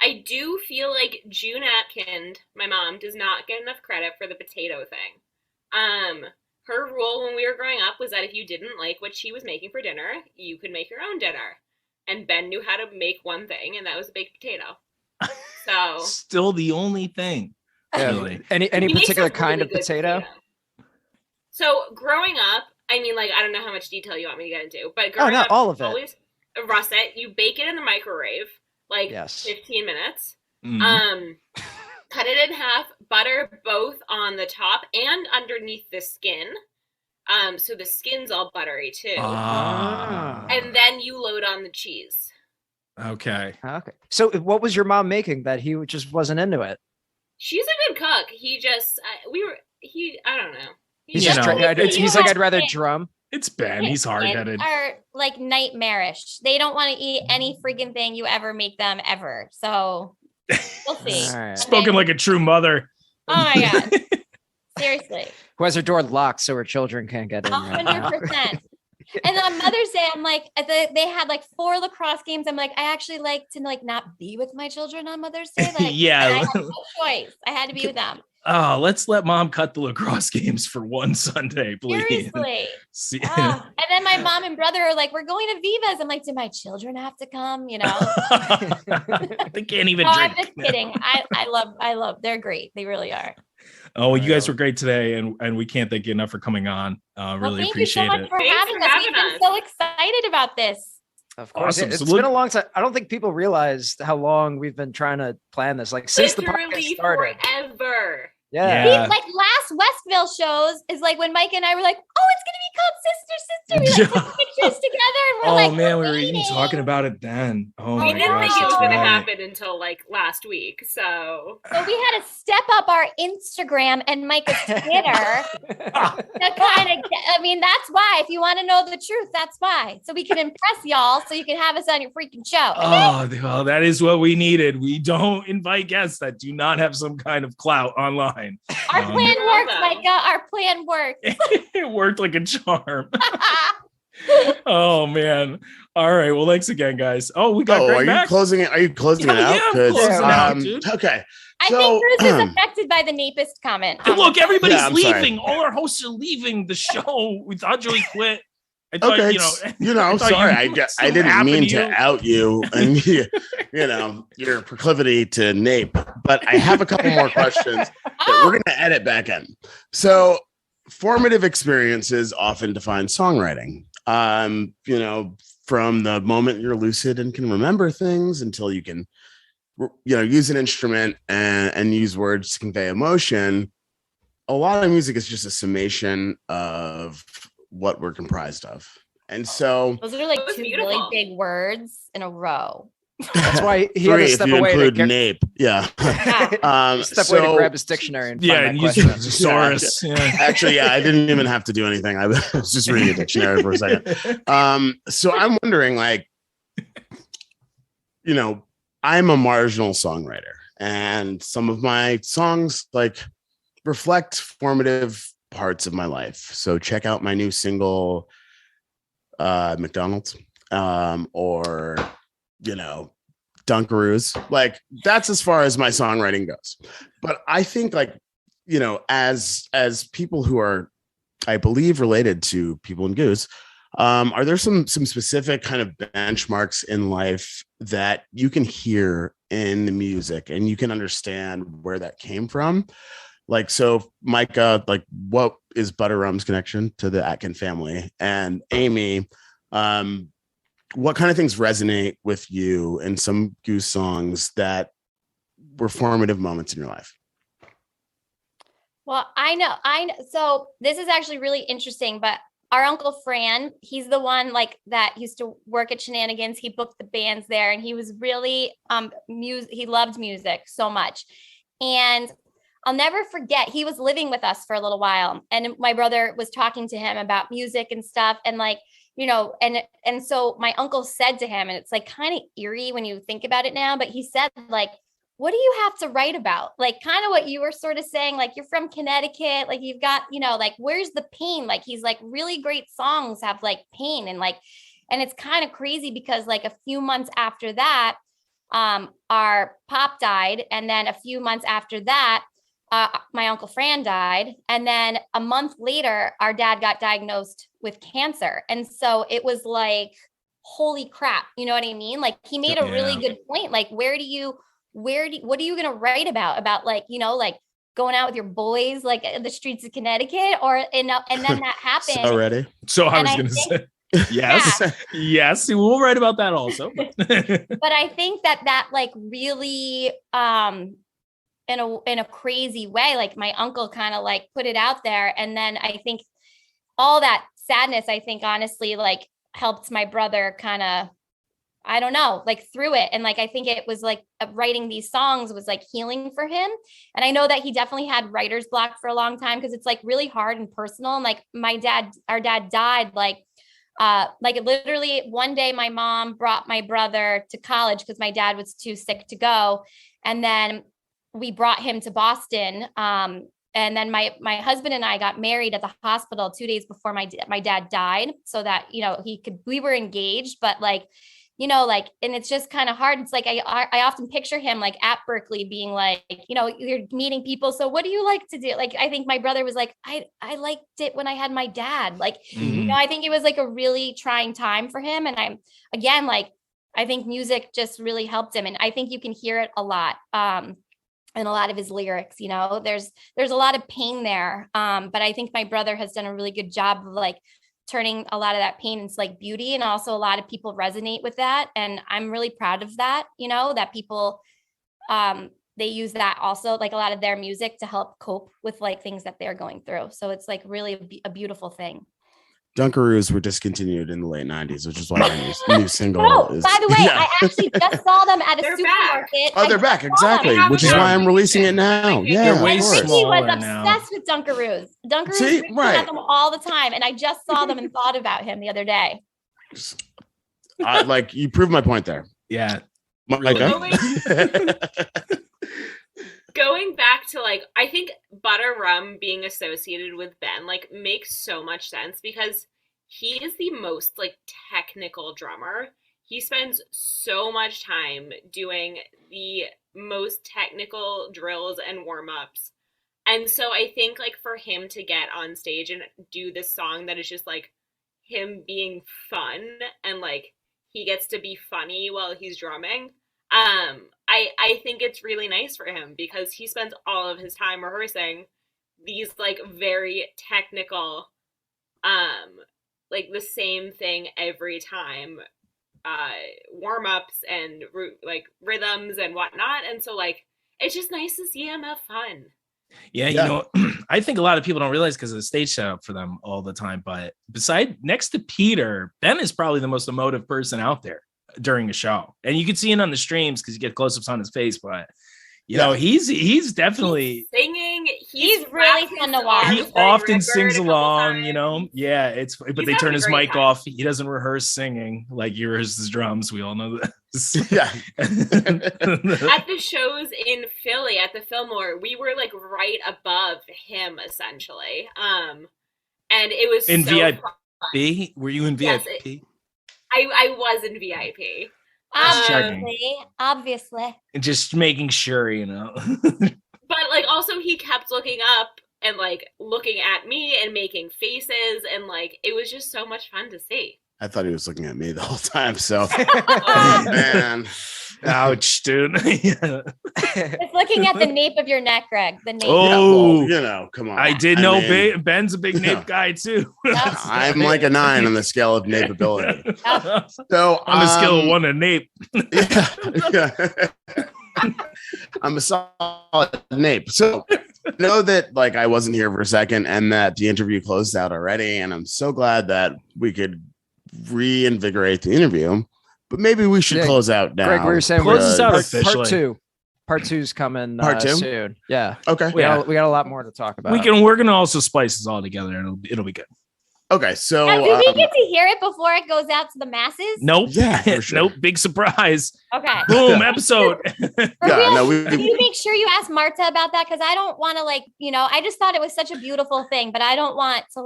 F: I do feel like June Atkind, my mom, does not get enough credit for the potato thing. Her rule when we were growing up was that if you didn't like what she was making for dinner, you could make your own dinner. And Ben knew how to make one thing, and that was a baked potato. So
D: Still the only thing.
B: yeah,
D: Really.
B: any
F: he makes
B: particular
F: a
B: kind
F: really
B: of
F: good
B: potato?
F: So growing up, I mean, like, I don't know how much detail you want me to get into, but
B: Oh,
F: growing
B: no,
F: up,
B: all of it.
F: always a russet. You bake it in the microwave, like
B: Yes.
F: 15 minutes.
D: Mhm.
F: Cut it in half, butter both on the top and underneath the skin. So the skin's all buttery too.
D: Ah.
F: And then you load on the cheese.
D: Okay.
B: Okay. So what was your mom making that he just wasn't into it?
F: She's a good cook. He just, I don't know.
B: He's
D: You
B: just
D: know,
B: he's like, I'd rather drum.
D: It's Ben. He's hard-headed.
E: Are like nightmarish. They don't want to eat any freaking thing you ever make them ever. So we'll see.
B: All right.
D: Spoken like a true mother.
E: Oh my God. Seriously.
B: Who has her door locked so her children can't get in. right now.
E: 100%. And on Mother's Day, I'm like, they had like 4 lacrosse games. I'm like, I actually like to like not be with my children on Mother's Day. Like,
D: Yeah.
E: I had no choice. I had to be with them.
D: Oh, let's let mom cut the lacrosse games for one Sunday, please.
E: Seriously.
D: See-
E: Oh, and then my mom and brother are like, we're going to Viva's. I'm like, do my children have to come? You know?
D: They can't even
E: No,
D: drink.
E: I'm just kidding. I love, they're great. They really are.
D: Oh, well, you guys were great today, and we can't thank you enough for coming on. Really
E: Thank
D: appreciate
E: you so much
D: it.
E: for
F: Thanks
E: having
F: for
E: us.
F: having
E: We've been
F: us.
E: so excited about this.
B: Of course.
D: Awesome.
B: It's
D: So look-
B: been a long time. I don't think people realize how long we've been trying to plan this. Like since the podcast
F: Literally
B: started.
F: forever.
B: Yeah.
D: Yeah.
E: Like last Westville shows is like when Mike and I were like, oh, it's gonna be called Sister Sister. We like took pictures together and we're
D: Oh
E: like,
D: man, we
E: we're
D: were even
E: waiting.
D: talking about it then. Oh
F: We
D: my
F: didn't
D: gosh,
F: think it was
D: that's
F: going to
D: right.
F: happen until like last week. So
E: So we had to step up our Instagram and Micah's Twitter to kind of I mean, that's why. If you want to know the truth, that's why. So we can impress y'all so you can have us on your freaking show.
D: Oh, well, that is what we needed. We don't invite guests that do not have some kind of clout online.
E: Our plan
F: Bravo.
E: works, Micah. Our plan works.
D: It worked like a charm. Oh man. All right. Well, thanks again, guys. Oh, we got
C: Oh,
D: Greg
C: are you
D: back.
C: closing it? Are you closing it
D: Yeah,
C: out?
D: yeah, I'm
C: 'Cause,
D: closing it out, dude.
C: Okay.
E: I
C: So,
E: think Bruce is affected by the Napist comment.
D: Hey, look, everybody's
C: Yeah, I'm sorry.
D: leaving. All our hosts are leaving the show. We thought Joey quit. I thought,
C: okay,
D: I thought
C: sorry, I
D: something
C: didn't
D: happened
C: mean
D: to
C: to
D: you.
C: out you and your proclivity to nape, but I have a couple more questions that we're going to edit back in. So, formative experiences often define songwriting. From the moment you're lucid and can remember things until you can, use an instrument and use words to convey emotion. A lot of music is just a summation of what we're comprised of. And so
E: Those are like
F: That was
E: 2
F: beautiful.
E: really big words in a row.
B: That's why he had
C: three,
B: to
C: if
B: step
C: you
B: away to
C: include
B: get,
C: nape. Yeah.
B: step away to grab his dictionary and
D: Yeah,
B: find
D: and
B: that
D: use
B: question.
D: thesaurus. Yeah.
C: Actually, yeah, I didn't even have to do anything. I was just reading a dictionary for a second. So I'm wondering, like, I'm a marginal songwriter, and some of my songs like reflect formative parts of my life. So check out my new single, McDonald's, or Dunkaroos. Like that's as far as my songwriting goes. But I think as people who are, I believe, related to people in Goose, are there some specific kind of benchmarks in life that you can hear in the music and you can understand where that came from? Like, so Micah, like what is Butter Rum's connection to the Atkind family? And Amy, what kind of things resonate with you in some Goose songs that were formative moments in your life?
E: Well, I know. So this is actually really interesting, but our Uncle Fran, he's the one like that used to work at Shenanigans. He booked the bands there and he was really, he loved music so much. And I'll never forget, he was living with us for a little while and my brother was talking to him about music and stuff. And like, and so my uncle said to him, and it's like kind of eerie when you think about it now, but he said like, what do you have to write about? Like kind of what you were sort of saying, like you're from Connecticut, like you've got, like, where's the pain? Like he's like really great songs have like pain and it's kind of crazy because like a few months after that, our pop died. And then a few months after that, my Uncle Fran died. And then a month later, our dad got diagnosed with cancer. And so it was like, holy crap. You know what I mean? Like he made a really good point. Like, what are you going to write about like, like going out with your boys like in the streets of Connecticut, and then that happened.
C: Already.
D: So I was
E: And I
D: going to
E: think-
D: say, yes, yes, we'll write about that also.
E: But I think that like really in a crazy way, like my uncle kind of like put it out there, and then I think all that sadness, I think honestly like helped my brother kind of, I don't know, like through it. And like, I think it was like writing these songs was like healing for him. And I know that he definitely had writer's block for a long time because it's like really hard and personal. And like our dad died like literally one day my mom brought my brother to college because my dad was too sick to go. And then we brought him to Boston. And then my husband and I got married at the hospital 2 days before my dad died, so that, we were engaged, but like, like, and it's just kind of hard. It's like, I often picture him like at Berkeley being like, you're meeting people. So what do you like to do? Like, I think my brother was like, I liked it when I had my dad. Like, I think it was like a really trying time for him. And I think music just really helped him. And I think you can hear it a lot. In a lot of his lyrics, there's a lot of pain there. But I think my brother has done a really good job of like turning a lot of that pain into like beauty. And also a lot of people resonate with that. And I'm really proud of that, that people, they use that also, like a lot of their music to help cope with like things that they're going through. So it's like really a beautiful thing.
C: Dunkaroos were discontinued in the late 90s, which is why our new single is.
E: By the way, I actually just saw them at a supermarket.
C: Oh, they're back, exactly, which is why I'm releasing it now. Yeah,
D: They're way
E: Ricky was
D: now.
E: obsessed with Dunkaroos.
C: See,
E: Ricky
C: right.
E: had them all the time, and I just saw them and thought about him the other day.
C: Like, you proved my point there.
D: Yeah.
C: Mikah?
F: Going back to like, I think Butter Rum being associated with Ben like makes so much sense because he is the most like technical drummer. He spends so much time doing the most technical drills and warm-ups. And so I think like for him to get on stage and do this song that is just like him being fun and like he gets to be funny while he's drumming. I think it's really nice for him because he spends all of his time rehearsing these like very technical, like the same thing every time, warm-ups and like rhythms and whatnot. And so like, it's just nice to see him have fun.
D: Yeah. I think a lot of people don't realize because of the stage setup for them all the time, but next to Peter, Ben is probably the most emotive person out there during a show, and you can see it on the streams because you get close-ups on his face, but he's definitely
F: singing.
E: He's really fun to watch.
D: He often sings along, but they turn his mic off. He doesn't rehearse singing like he rehearses drums. We all know this.
C: Yeah.
F: At the shows in Philly at the Fillmore, we were like right above him essentially. And it was
D: in
F: so
D: VIP.
F: fun.
D: Were you in
F: Yes,
D: VIP?
F: I was in VIP.
E: Obviously.
D: Just making sure,
F: But like also he kept looking up and like looking at me and making faces and like it was just so much fun to see.
C: I thought he was looking at me the whole time. So, oh, man.
D: Ouch, dude.
E: It's looking at the nape of your neck, Greg. The nape.
D: Oh,
C: Come on.
D: I did know Ben's a big nape guy too.
C: I'm like a 9 on the scale of napeability. So
D: on the scale of 1 to nape.
C: I'm a solid nape. So know that like I wasn't here for a second and that the interview closed out already. And I'm so glad that we could reinvigorate the interview. But maybe we should close out now.
B: Greg, we were saying
D: Close us out
B: part
D: officially.
B: 2. Part 2's coming soon. Yeah.
C: Okay.
B: We got a lot more to talk about.
D: We're gonna also splice this all together and it'll be good.
C: Okay. So
E: Now, do we get to hear it before it goes out to the masses?
D: Nope.
C: Yeah, for sure.
D: Nope. Big surprise.
E: Okay.
D: Boom. Episode.
E: Can you make sure you ask Marta about that? Because I don't want to I just thought it was such a beautiful thing, but I don't want to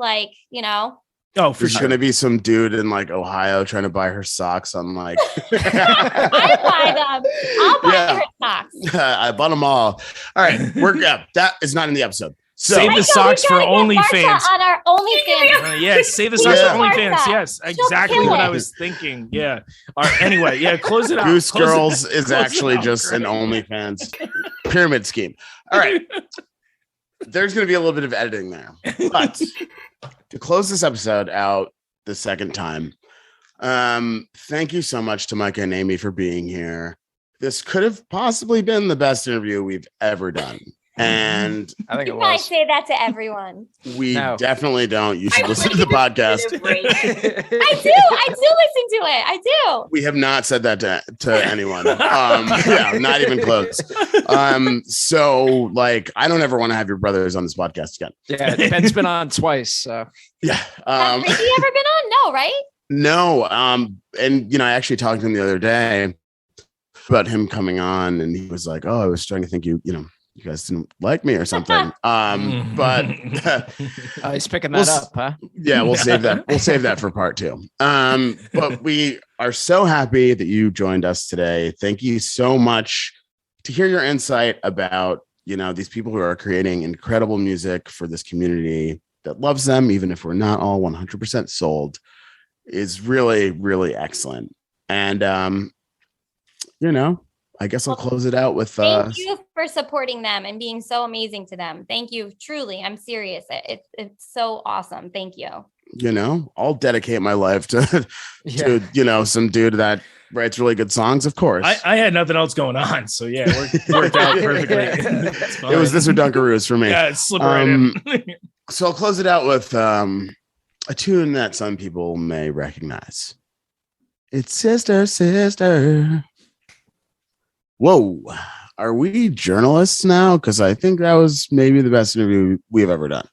D: Oh, for
C: There's
D: sure.
C: going to be some dude in like Ohio trying to buy her socks on like.
E: I buy them. I'll buy her socks.
C: I bought them all. All right. That is not in the episode. So
D: Save the socks for OnlyFans.
E: On our OnlyFans.
D: Yes, save the socks for
E: Martha.
D: OnlyFans. Yes, exactly
E: kill
D: what
E: it.
D: I was thinking. Yeah. All right. Anyway, close it out.
C: Goose
D: Close it
C: Girls
D: out.
C: is
D: Close it
C: actually
D: out,
C: just
D: Greg.
C: an OnlyFans pyramid scheme. All right. there's going to be a little bit of editing there. But to close this episode out the second time, thank you so much to Mikah and Amy for being here. This could have possibly been the best interview we've ever done. And
B: I think it
E: You might
B: was.
E: say that to everyone.
C: we
B: No.
C: definitely don't. You should
F: I
C: listen to
F: would
C: the
F: like a
C: podcast.
F: definitive rating.
E: I do listen to it. I do.
C: We have not said that to anyone. Yeah, not even close. So like, I don't ever want to have your brothers on this podcast again.
B: Yeah, Ben's been on twice. So
C: Yeah.
E: Has Ricky ever been on? No, right?
C: No. And I actually talked to him the other day about him coming on, and he was like, "Oh, I was starting to think you guys didn't like me or something." But
B: he's picking
C: We'll
B: that up, huh?
C: yeah, we'll save that. We'll save that for part 2. But we are so happy that you joined us today. Thank you so much to hear your insight about, these people who are creating incredible music for this community that loves them, even if we're not all 100% sold, is really, really excellent. And, I guess I'll close it out with
E: Thank you for supporting them and being so amazing to them. Thank you. Truly, I'm serious. It's so awesome. Thank you.
C: I'll dedicate my life to some dude that writes really good songs, of course.
D: I had nothing else going on, so yeah, it worked out perfectly.
C: It was this or Dunkaroos for me.
D: Yeah, it's slipped right in.
C: So I'll close it out with a tune that some people may recognize. It's Sister, Sister. Whoa, are we journalists now? Because I think that was maybe the best interview we've ever done.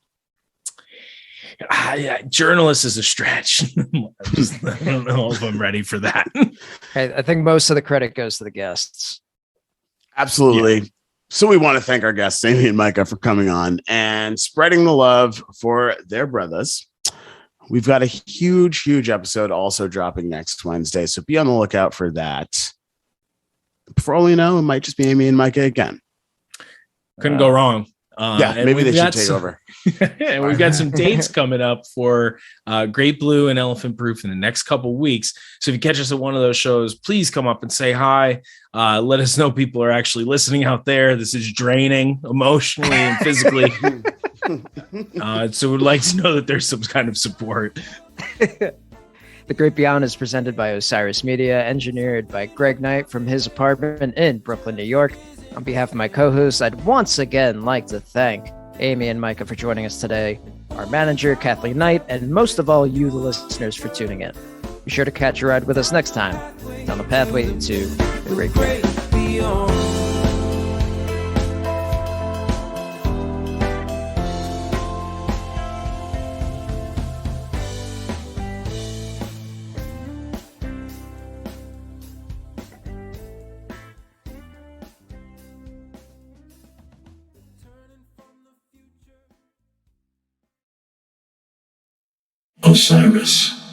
D: Yeah, journalist is a stretch. I don't know if I'm ready for that.
B: I think most of the credit goes to the guests.
C: Absolutely. Yeah. So we want to thank our guests, Amy and Mikah, for coming on and spreading the love for their brothers. We've got a huge, huge episode also dropping next Wednesday, so be on the lookout for that. For all you know, it might just be Amy and Mikah again.
D: Couldn't go wrong.
C: Maybe they should take over.
D: And we've got some dates coming up for Great Blue and Elephant Proof in the next couple of weeks. So if you catch us at one of those shows, please come up and say hi. Let us know people are actually listening out there. This is draining emotionally and physically. So we'd like to know that there's some kind of support.
B: The Great Beyond is presented by Osiris Media, engineered by Greg Knight from his apartment in Brooklyn, New York. On behalf of my co-hosts, I'd once again like to thank Amy and Mikah for joining us today, our manager, Kathleen Knight, and most of all, you, the listeners, for tuning in. Be sure to catch a ride with us next time on the pathway to the Great Beyond.
G: Osiris.